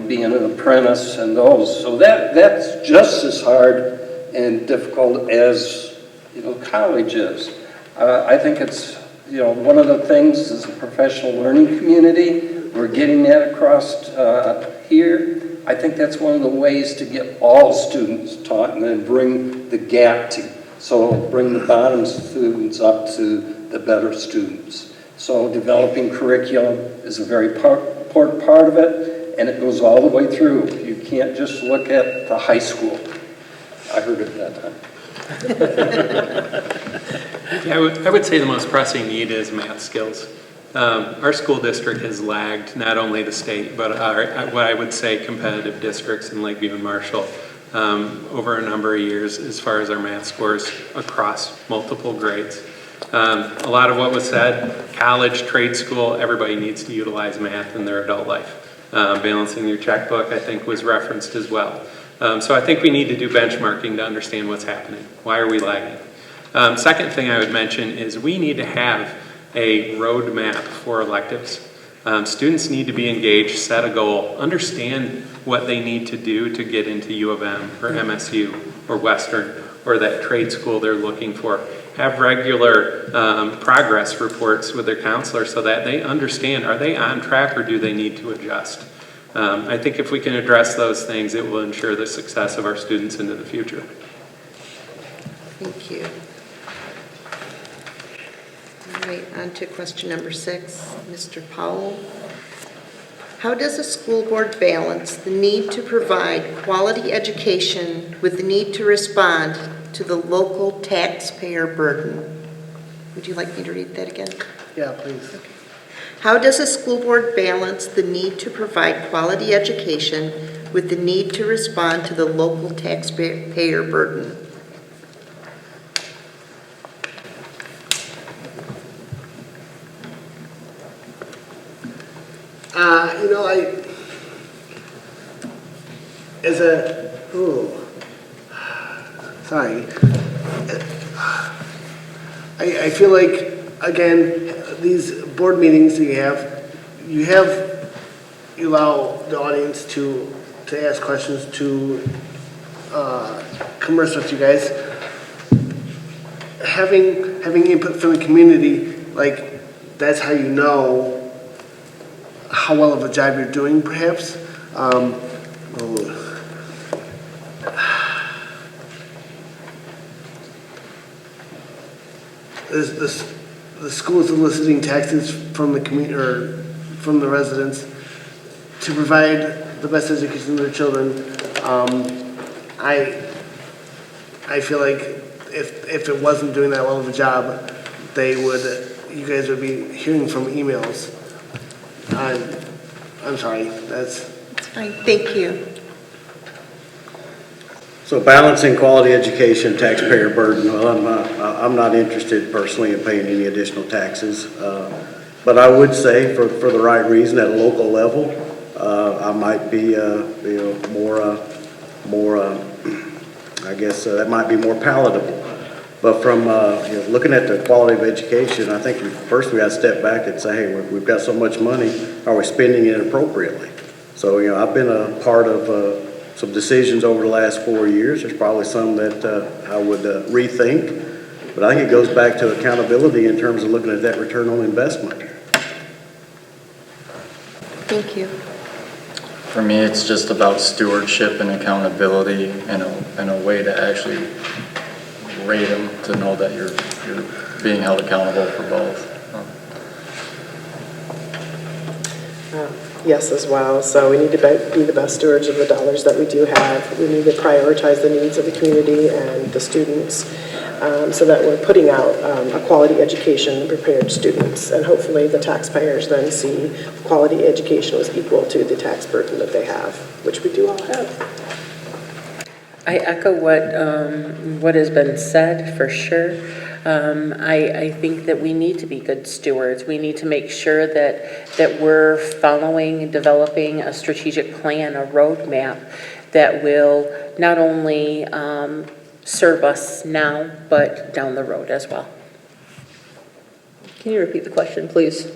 being an apprentice and those. So that's just as hard and difficult as, college is. I think it's, one of the things is a professional learning community. We're getting that across here. I think that's one of the ways to get all students taught and then bring the gap bring the bottom students up to the better students. So developing curriculum is a very important part of it, and it goes all the way through. You can't just look at the high school. I heard it that time. Yeah, I would say the most pressing need is math skills. Our school district has lagged not only the state, but what I would say competitive districts in Lakeview and Marshall over a number of years as far as our math scores across multiple grades. A lot of what was said, college, trade school, everybody needs to utilize math in their adult life. Balancing your checkbook, I think, was referenced as well. So I think we need to do benchmarking to understand what's happening. Why are we lagging? Second thing I would mention is we need to have a roadmap for electives. Students need to be engaged, set a goal, understand what they need to do to get into U of M or MSU or Western or that trade school they're looking for. Have regular progress reports with their counselor so that they understand, are they on track or do they need to adjust? I think if we can address those things, it will ensure the success of our students into the future. Thank you. All right, on to question number 6. Mr. Powell. How does a school board balance the need to provide quality education with the need to respond to the local taxpayer burden? Would you like me to read that again? Yeah, please. Okay. How does a school board balance the need to provide quality education with the need to respond to the local taxpayer burden? as a, sorry. I feel like, again, these board meetings you allow the audience to ask questions, to converse with you guys. Having input from the community, like, that's how you know how well of a job you're doing, perhaps. The school is eliciting taxes from the community or from the residents to provide the best education to their children. I feel like if it wasn't doing that well of a job, you guys would be hearing from emails. I'm sorry, That's fine, thank you. So balancing quality education, taxpayer burden, well, I'm not interested personally in paying any additional taxes. But I would say for the right reason at a local level, I might be, I guess that might be more palatable. But from looking at the quality of education, I think first we got to step back and say, hey, we've got so much money, are we spending it appropriately? So I've been a part of some decisions over the last 4 years. There's probably some that I would rethink, but I think it goes back to accountability in terms of looking at that return on investment. Thank you. For me, it's just about stewardship and accountability and a way to actually rate them to know that you're being held accountable for both. Yes, as well. So we need to be the best stewards of the dollars that we do have. We need to prioritize the needs of the community and the students so that we're putting out a quality education and prepared students. And hopefully the taxpayers then see quality education was equal to the tax burden that they have, which we do all have. I echo what has been said for sure. I think that we need to be good stewards. We need to make sure that we're following and developing a strategic plan, a roadmap that will not only serve us now, but down the road as well. Can you repeat the question, please?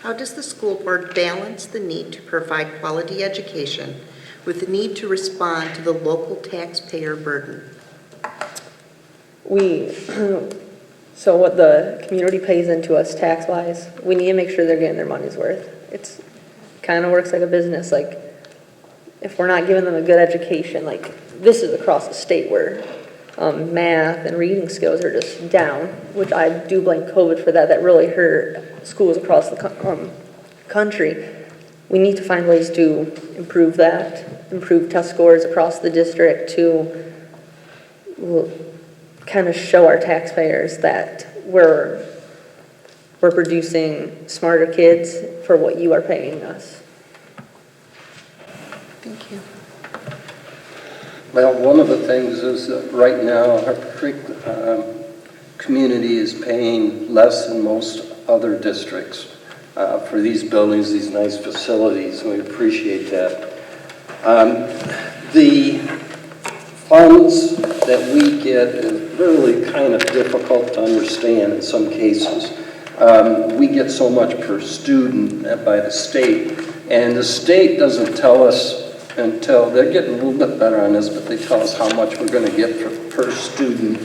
How does the school board balance the need to provide quality education with the need to respond to the local taxpayer burden? So what the community pays into us tax-wise, we need to make sure they're getting their money's worth. It's kind of works like a business. Like, if we're not giving them a good education, like this is across the state where math and reading skills are just down, which I do blame COVID for that. That really hurt schools across the country. We need to find ways to improve that, improve test scores across the district to kind of show our taxpayers that we're producing smarter kids for what you are paying us. Thank you. Well, one of the things is that right now Harper Creek community is paying less than most other districts for these buildings, these nice facilities, and we appreciate that. The funds that we get is really kind of difficult to understand in some cases. We get so much per student by the state, and the state doesn't tell us until, they're getting a little bit better on this, but they tell us how much we're going to get per student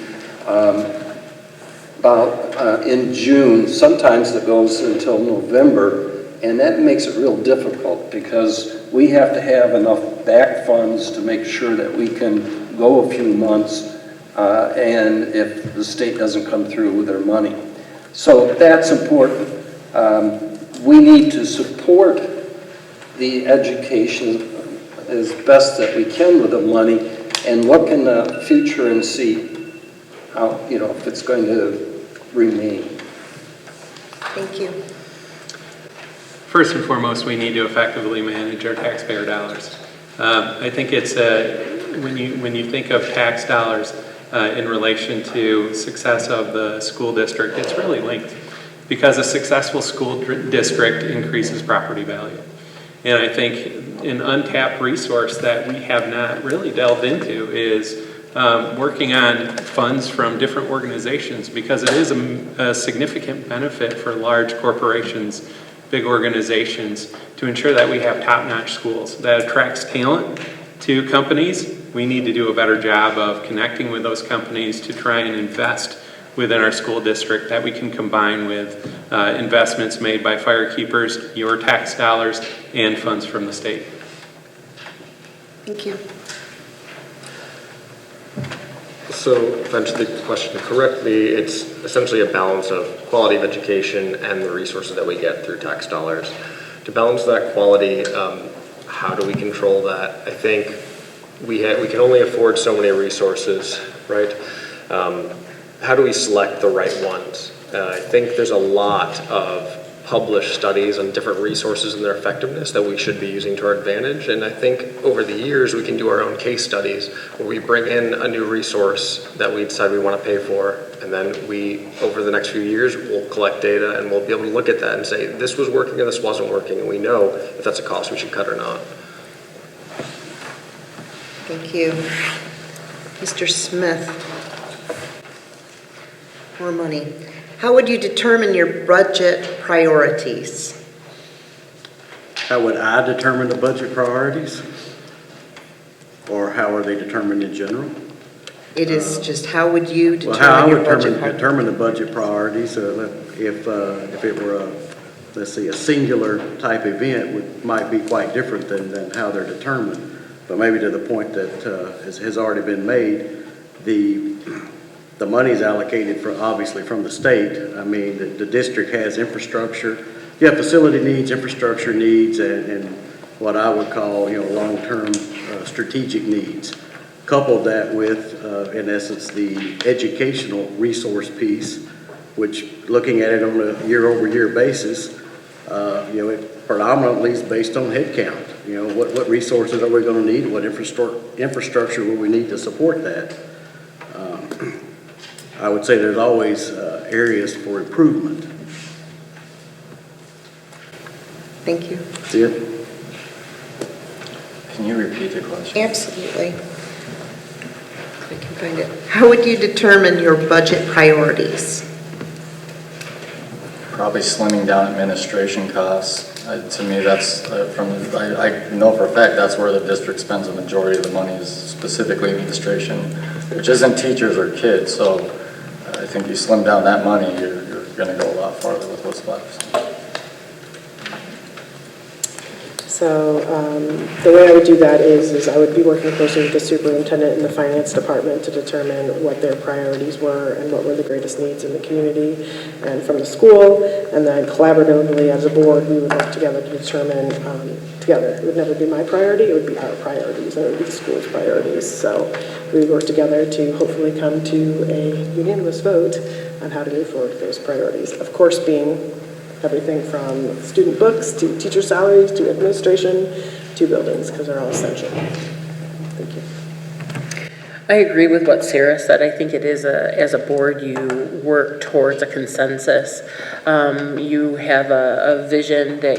in June. Sometimes it goes until November, and that makes it real difficult because we have to have enough back funds to make sure that we can go a few months and if the state doesn't come through with their money. So that's important. We need to support the education as best that we can with the money and look in the future and see how, if it's going to remain. Thank you. First and foremost, we need to effectively manage our taxpayer dollars. I think it's when you think of tax dollars in relation to success of the school district, it's really linked because a successful school district increases property value. And I think an untapped resource that we have not really delved into is working on funds from different organizations, because it is a significant benefit for large corporations, big organizations, to ensure that we have top-notch schools that attracts talent to companies. We need to do a better job of connecting with those companies to try and invest within our school district that we can combine with investments made by firekeepers, your tax dollars, and funds from the state. Thank you. So if I understood the question correctly, it's essentially a balance of quality of education and the resources that we get through tax dollars. To balance that quality, how do we control that? I think we can only afford so many resources, right? How do we select the right ones? I think there's a lot of published studies on different resources and their effectiveness that we should be using to our advantage. And I think over the years, we can do our own case studies where we bring in a new resource that we decide we want to pay for. And then we, over the next few years, we'll collect data and we'll be able to look at that and say, this was working and this wasn't working. And we know if that's a cost we should cut or not. Thank you. Mr. Smith. More money. How would you determine your budget priorities? How would I determine the budget priorities? Or how are they determined in general? It is just how would you Well, how I determine your would budget priorities? determine the budget priorities, if it were a, let's see, a singular type event might be quite different than how they're determined. But maybe to the point that has already been made, the money is allocated obviously from the state. I mean, the district has infrastructure. You have facility needs, infrastructure needs, and what I would call, long-term strategic needs. Coupled that with, in essence, the educational resource piece, which, looking at it on a year-over-year basis, it predominantly is based on head count. What resources are we going to need? What infrastructure will we need to support that? I would say there's always areas for improvement. Thank you. That's it. Can you repeat the question? Absolutely. I can find it. How would you determine your budget priorities? Probably slimming down administration costs. To me, that's I know for a fact that's where the district spends the majority of the money, is specifically administration, which isn't teachers or kids. So I think you slim down that money, you're going to go a lot farther with what's left. So the way I would do that is I would be working closely with the superintendent and the finance department to determine what their priorities were and what were the greatest needs in the community and from the school. And then collaboratively as a board, we would work together to determine together. It would never be my priority, it would be our priorities, and it would be the school's priorities. So we would work together to hopefully come to a unanimous vote on how to move forward with those priorities. Of course, being everything from student books to teacher salaries to administration to buildings, because they're all essential. Thank you. I agree with what Sarah said. I think it is as a board, you work towards a consensus. You have a vision that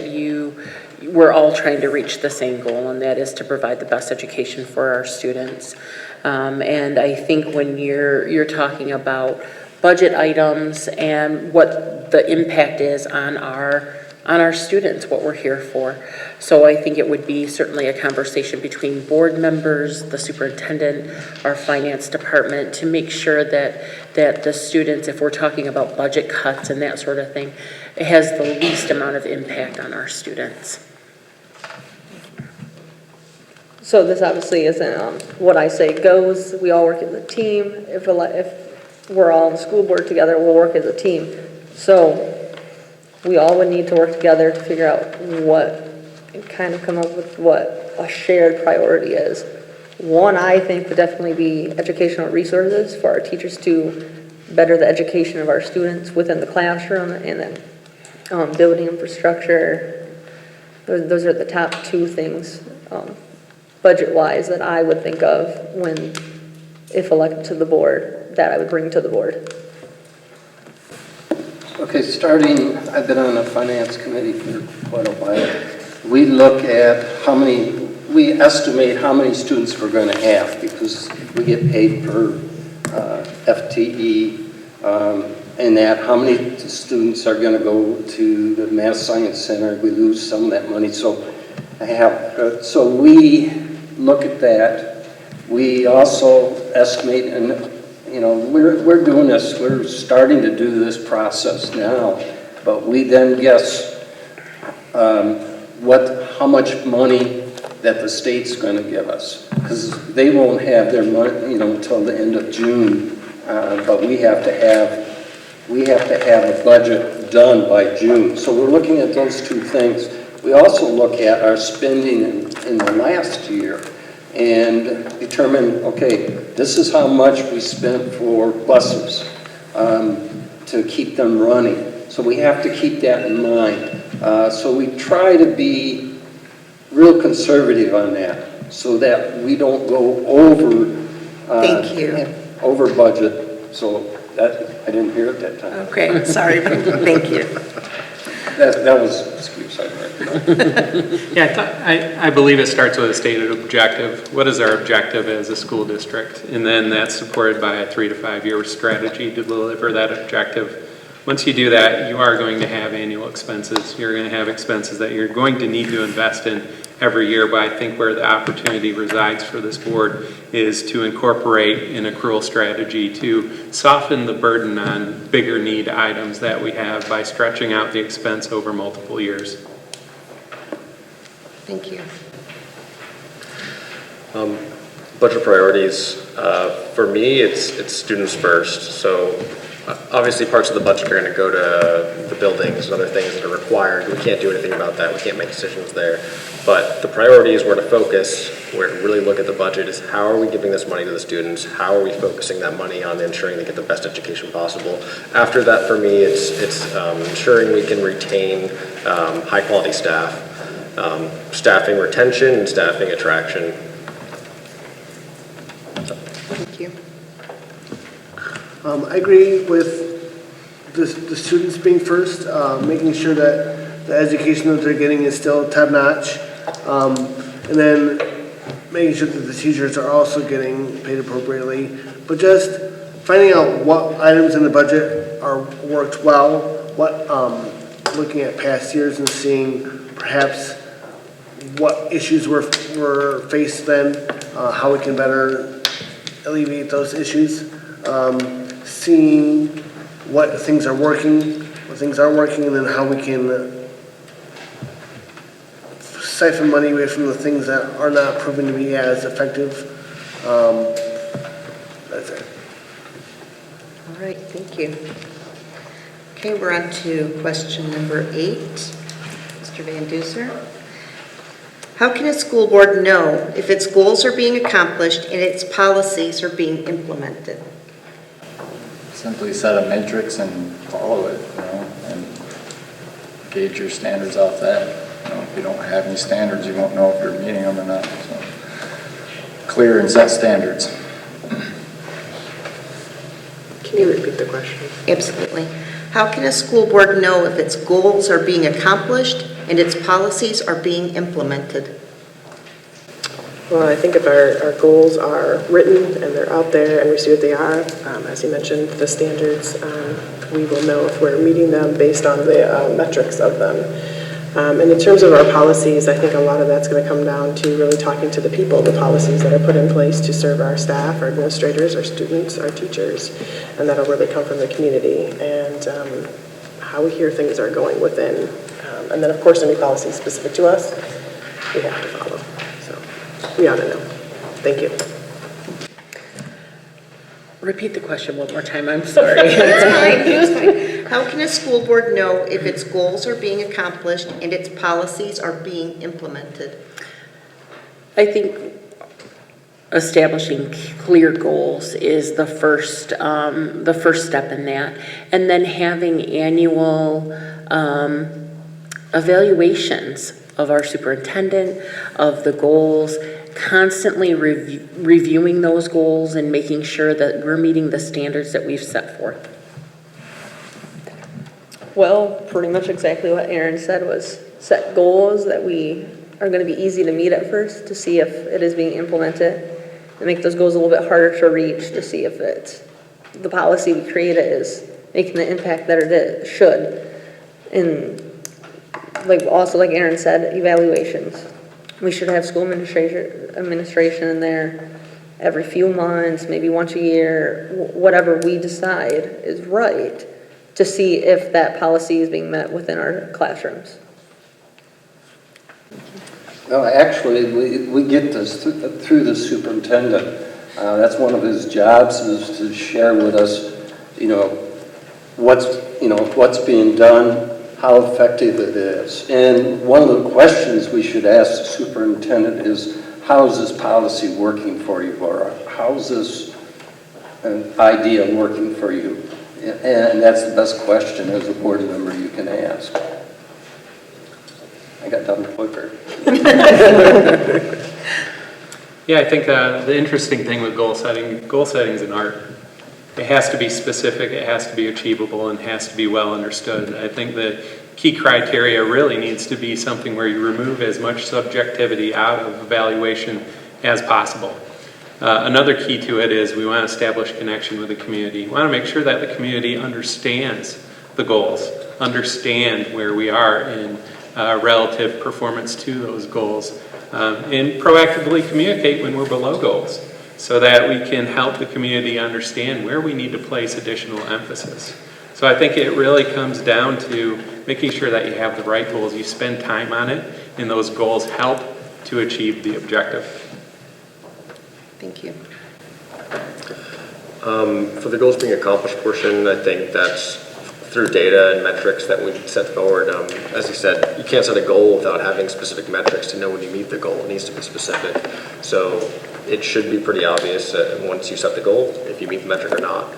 we're all trying to reach the same goal, and that is to provide the best education for our students. And I think when you're talking about budget items and what the impact is on our students, what we're here for. So I think it would be certainly a conversation between board members, the superintendent, our finance department, to make sure that the students, if we're talking about budget cuts and that sort of thing, it has the least amount of impact on our students. So this obviously isn't what I say goes. We all work as a team. If we're all on the school board together, we'll work as a team. So we all would need to work together to figure out and kind of come up with what a shared priority is. One, I think, would definitely be educational resources for our teachers to better the education of our students within the classroom, and then building infrastructure. Those are the top two things, budget-wise, that I would think of if elected to the board, that I would bring to the board. Okay, Okay, starting, I've been on the finance committee for quite a while. We look at we estimate how many students we're going to have because we get paid per FTE, and that how many students are going to go to the Math Science Center. We lose some of that money, so so we look at that. We also estimate, and we're doing this. We're starting to do this process now, but we then guess how much money that the state's going to give us, because they won't have their money, until the end of June. But we have to have a budget done by June. So we're looking at those two things. We also look at our spending in the last year and determine, okay, this is how much we spent for buses to keep them running. So we have to keep that in mind. So we try to be real conservative on that so that we don't go over Thank you. over budget. So that I didn't hear it that time. Okay, sorry, but thank you. That was excuse. Yeah, I believe it starts with a stated objective. What is our objective as a school district? And then that's supported by a 3 to 5 year strategy to deliver that objective. Once you do that, you are going to have annual expenses. You're going to have expenses that you're going to need to invest in every year, but I think where the opportunity resides for this board is to incorporate an accrual strategy to soften the burden on bigger need items that we have by stretching out the expense over multiple years. Thank you. Budget priorities, for me, it's students first. So obviously parts of the budget are going to go to the buildings and other things that are required. We can't do anything about that. We can't make decisions there. But the priorities where to focus, where to really look at the budget is how are we giving this money to the students? How are we focusing that money on ensuring they get the best education possible? After that, for me, it's ensuring we can retain high quality staff, staffing retention and staffing attraction. Thank you. I agree with the students being first, making sure that the education that they're getting is still top-notch, and then making sure that the teachers are also getting paid appropriately. But just finding out what items in the budget are worked well, looking at past years and seeing perhaps what issues were faced then, how we can better alleviate those issues. Seeing what things are working, and then how we can siphon money away from the things that are not proven to be as effective. That's it. All right, thank you. Okay, we're on to question number 8. Mr. Van Duzer. How can a school board know if its goals are being accomplished and its policies are being implemented? Simply set a matrix and follow it, and gauge your standards off that. If you don't have any standards, you won't know if you're meeting them or not. So, clear and set standards. Can you repeat the question? Absolutely. How can a school board know if its goals are being accomplished and its policies are being implemented? Well, I think if our goals are written and they're out there and we see what they are, as you mentioned, the standards, we will know if we're meeting them based on the metrics of them. And in terms of our policies, I think a lot of that's going to come down to really talking to the people, the policies that are put in place to serve our staff, our administrators, our students, our teachers, and that'll really come from the community and how we hear things are going within. And then, of course, any policies specific to us, we have to follow. So we ought to know. Thank you. Repeat the question one more time, I'm sorry. It's fine. How can a school board know if its goals are being accomplished and its policies are being implemented? I think establishing clear goals is the first step in that. And then having annual evaluations of our superintendent, of the goals, constantly reviewing those goals and making sure that we're meeting the standards that we've set forth. Well, pretty much exactly what Aaron said was set goals that we are going to be easy to meet at first to see if it is being implemented, and make those goals a little bit harder to reach to see if the policy we created is making the impact that it should. And like Aaron said, evaluations. We should have school administration in there every few months, maybe once a year, whatever we decide is right, to see if that policy is being met within our classrooms. No, actually, we get this through the superintendent. That's one of his jobs, is to share with us, what's being done, how effective it is. And one of the questions we should ask the superintendent is, how is this policy working for you, or how's this idea working for you? And that's the best question as a board member you can ask. I got done quicker. Yeah, I think the interesting thing with goal setting is an art. It has to be specific, it has to be achievable, and it has to be well understood. I think the key criteria really needs to be something where you remove as much subjectivity out of evaluation as possible. Another key to it is we want to establish connection with the community. We want to make sure that the community understands the goals, understand where we are in relative performance to those goals, and proactively communicate when we're below goals so that we can help the community understand where we need to place additional emphasis. So I think it really comes down to making sure that you have the right goals, you spend time on it, and those goals help to achieve the objective. Thank you. For the goals being accomplished portion, I think that's through data and metrics that we set forward. As you said, you can't set a goal without having specific metrics to know when you meet the goal. It needs to be specific. So it should be pretty obvious once you set the goal if you meet the metric or not.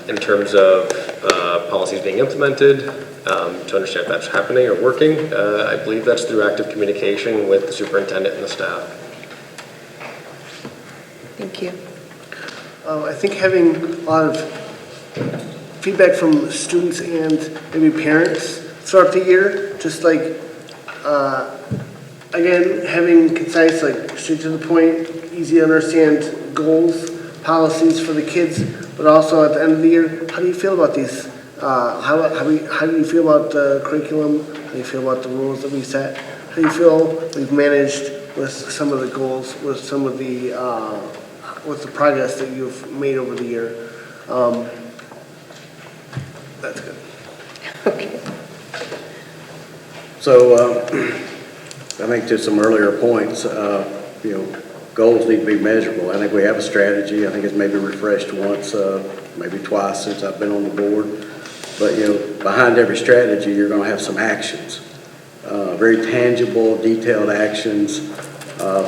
In terms of policies being implemented, to understand if that's happening or working, I believe that's through active communication with the superintendent and the staff. Thank you. I think having a lot of feedback from students and maybe parents throughout the year, just like, again, having concise, like straight to the point, easy to understand goals, policies for the kids, but also at the end of the year, how do you feel about these? How do you feel about the curriculum? How do you feel about the rules that we set? How do you feel we've managed with some of the goals, with some of the, with the progress that you've made over the year? That's good. Okay. So, I think to some earlier points, goals need to be measurable. I think we have a strategy. I think it's maybe refreshed once, maybe twice since I've been on the board. But, behind every strategy, you're going to have some actions. Very tangible, detailed actions,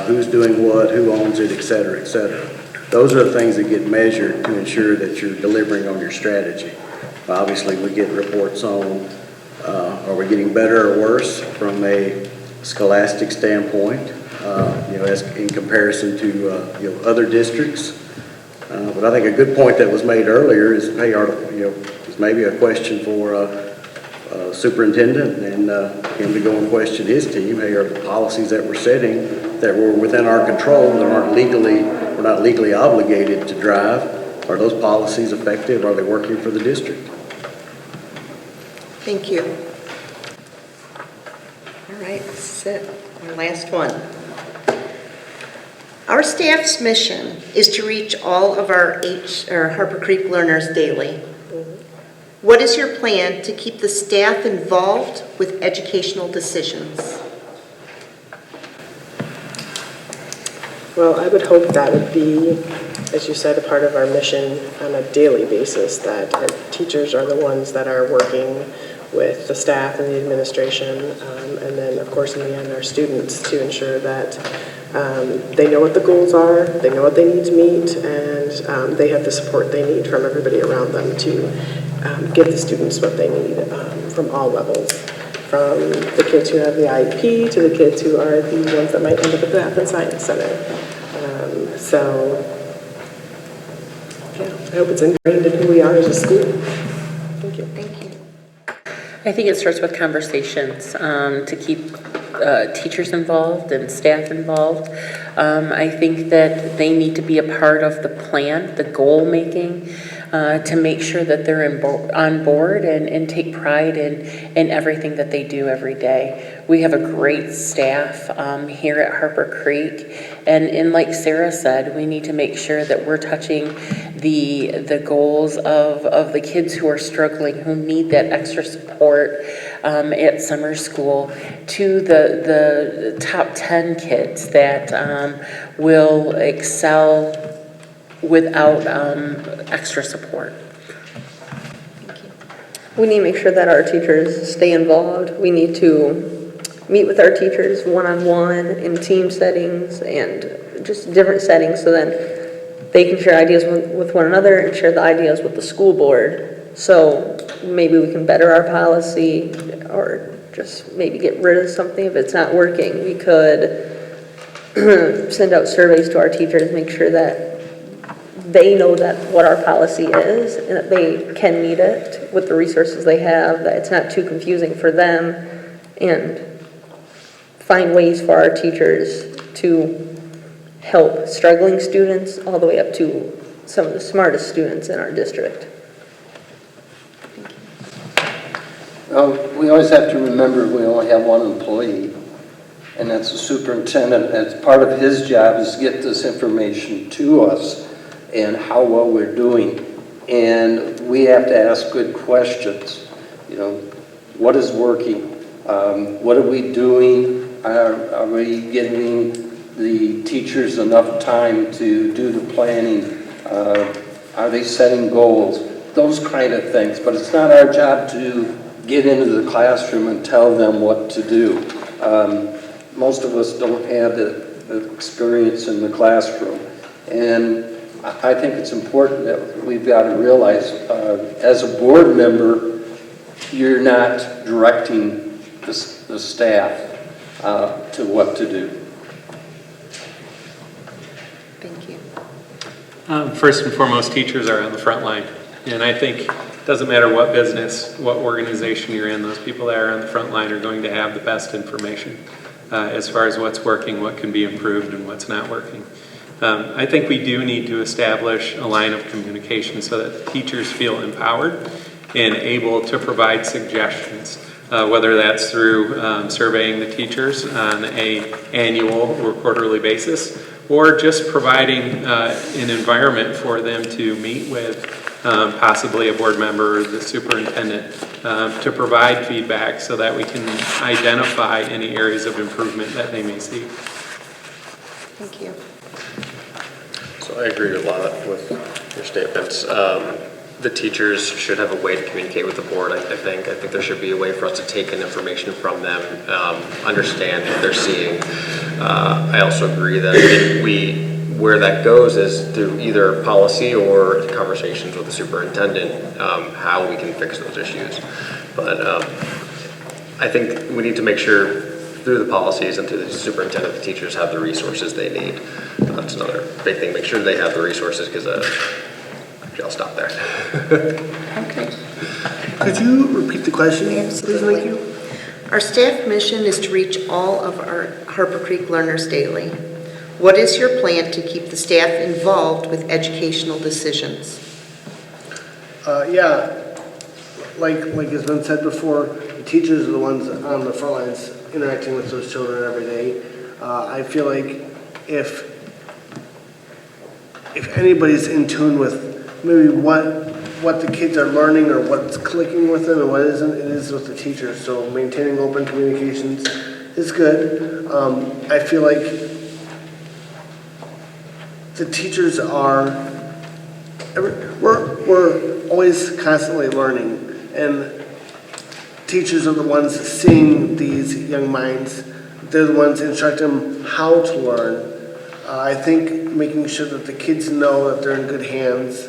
who's doing what, who owns it, et cetera, et cetera. Those are the things that get measured to ensure that you're delivering on your strategy. Obviously, we get reports on, are we getting better or worse from a scholastic standpoint, as in comparison to, other districts. But I think a good point that was made earlier is, hey, is maybe a question for superintendent and him to go and question his team. Hey, are the policies that we're setting that were within our control, that we're not legally obligated to drive, are those policies effective? Are they working for the district? Thank you. All right, this is it, our last one. Our staff's mission is to reach all of our Harper Creek learners daily. What is your plan to keep the staff involved with educational decisions? Well, I would hope that would be, as you said, a part of our mission on a daily basis, that our teachers are the ones that are working with the staff and the administration, and then, of course, in the end, our students, to ensure that they know what the goals are, they know what they need to meet, and they have the support they need from everybody around them to give the students what they need from all levels, from the kids who have the IEP to the kids who are the ones that might end up at the Math and Science Center. So, yeah, I hope it's ingrained in who we are as a school. Thank you. Thank you. I think it starts with conversations to keep teachers involved and staff involved. I think that they need to be a part of the plan, the goal making, to make sure that they're on board and take pride in everything that they do every day. We have a great staff here at Harper Creek, and like Sarah said, we need to make sure that we're touching the goals of the kids who are struggling, who need that extra support at summer school, to the top 10 kids that will excel without extra support. We need to make sure that our teachers stay involved. We need to meet with our teachers one-on-one in team settings and just different settings, so then they can share ideas with one another and share the ideas with the school board. So maybe we can better our policy, or just maybe get rid of something if it's not working. We could send out surveys to our teachers, make sure that they know that what our policy is and that they can meet it with the resources they have, that it's not too confusing for them, and find ways for our teachers to help struggling students all the way up to some of the smartest students in our district. We always have to remember we only have one employee, and that's the superintendent. As part of his job is to get this information to us and how well we're doing. And we have to ask good questions. You know, what is working? What are we doing? Are we giving the teachers enough time to do the planning? Are they setting goals? Those kind of things. But it's not our job to get into the classroom and tell them what to do. Most of us don't have the experience in the classroom. And I think it's important that we've got to realize, as a board member, you're not directing the staff to what to do. Thank you. First and foremost, teachers are on the front line. And I think it doesn't matter what business, what organization you're in, those people that are on the front line are going to have the best information as far as what's working, what can be improved, and what's not working. I think we do need to establish a line of communication so that the teachers feel empowered and able to provide suggestions, whether that's through surveying the teachers on an annual or quarterly basis, or just providing an environment for them to meet with possibly a board member or the superintendent to provide feedback so that we can identify any areas of improvement that they may see. Thank you. So I agree a lot with your statements. The teachers should have a way to communicate with the board, I think. I think there should be a way for us to take in information from them, understand what they're seeing. I also agree that where that goes is through either policy or conversations with the superintendent, how we can fix those issues. But I think we need to make sure through the policies and through the superintendent, the teachers have the resources they need. That's another big thing. Make sure they have the resources, because I'll stop there. Okay. Could you repeat the question, please? Absolutely. Thank you. Our staff mission is to reach all of our Harper Creek learners daily. What is your plan to keep the staff involved with educational decisions? Like has been said before, the teachers are the ones on the front lines interacting with those children every day. I feel like if anybody's in tune with maybe what the kids are learning or what's clicking with them and what isn't, it is with the teachers. So maintaining open communications is good. I feel like the teachers we're always constantly learning, and teachers are the ones seeing these young minds. They're the ones instructing them how to learn. I think making sure that the kids know that they're in good hands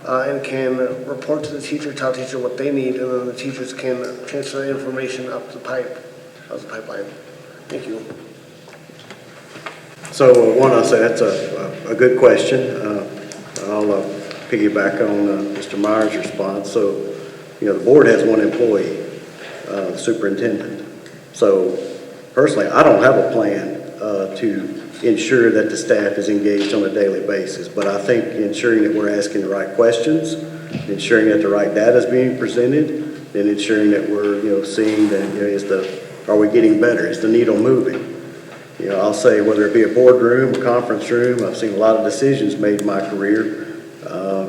and can report to the teacher, tell the teacher what they need, and then the teachers can transfer the information up the pipeline. Thank you. So one, I'll say that's a good question. I'll piggyback on Mr. Myers' response. So, the board has one employee, superintendent. So personally, I don't have a plan to ensure that the staff is engaged on a daily basis, but I think ensuring that we're asking the right questions, ensuring that the right data is being presented, and ensuring that we're, seeing that, are we getting better? Is the needle moving? I'll say whether it be a boardroom, a conference room, I've seen a lot of decisions made in my career.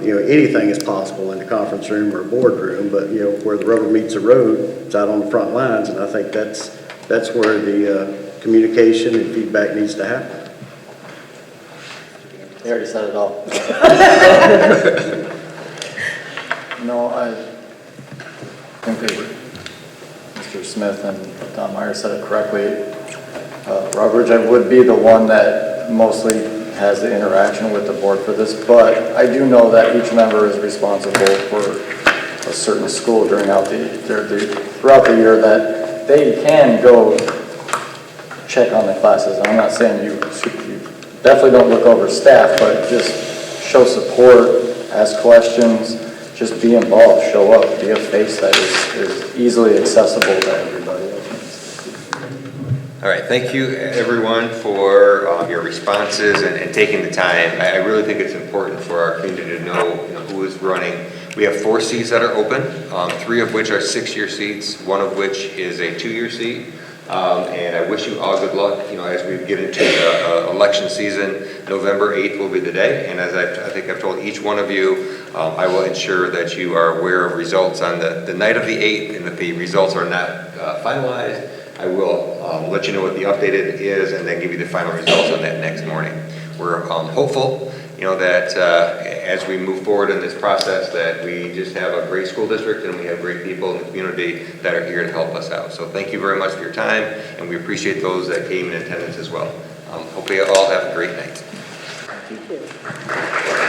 Anything is possible in a conference room or a boardroom, but, where the rubber meets the road, it's out on the front lines, and I think that's where the communication and feedback needs to happen. They already said it all. No, I think Mr. Smith and Don Meyer said it correctly. Roberts, I would be the one that mostly has the interaction with the board for this, but I do know that each member is responsible for a certain school throughout the year, that they can go check on the classes. I'm not saying you definitely don't look over staff, but just show support, ask questions, just be involved, show up, be a face that is easily accessible to everybody. All right, thank you everyone for your responses and taking the time. I really think it's important for our community to know, who is running. We have 4 seats that are open, 3 of which are 6-year seats, 1 of which is a 2-year seat. And I wish you all good luck, as we get into the election season. November 8th will be the day, and as I think I've told each one of you, I will ensure that you are aware of results on the night of the 8th, and if the results are not finalized, I will let you know what the updated is and then give you the final results on that next morning. We're hopeful, that as we move forward in this process, that we just have a great school district and we have great people in the community that are here to help us out. So thank you very much for your time, and we appreciate those that came in attendance as well. Hopefully you all have a great night. Thank you.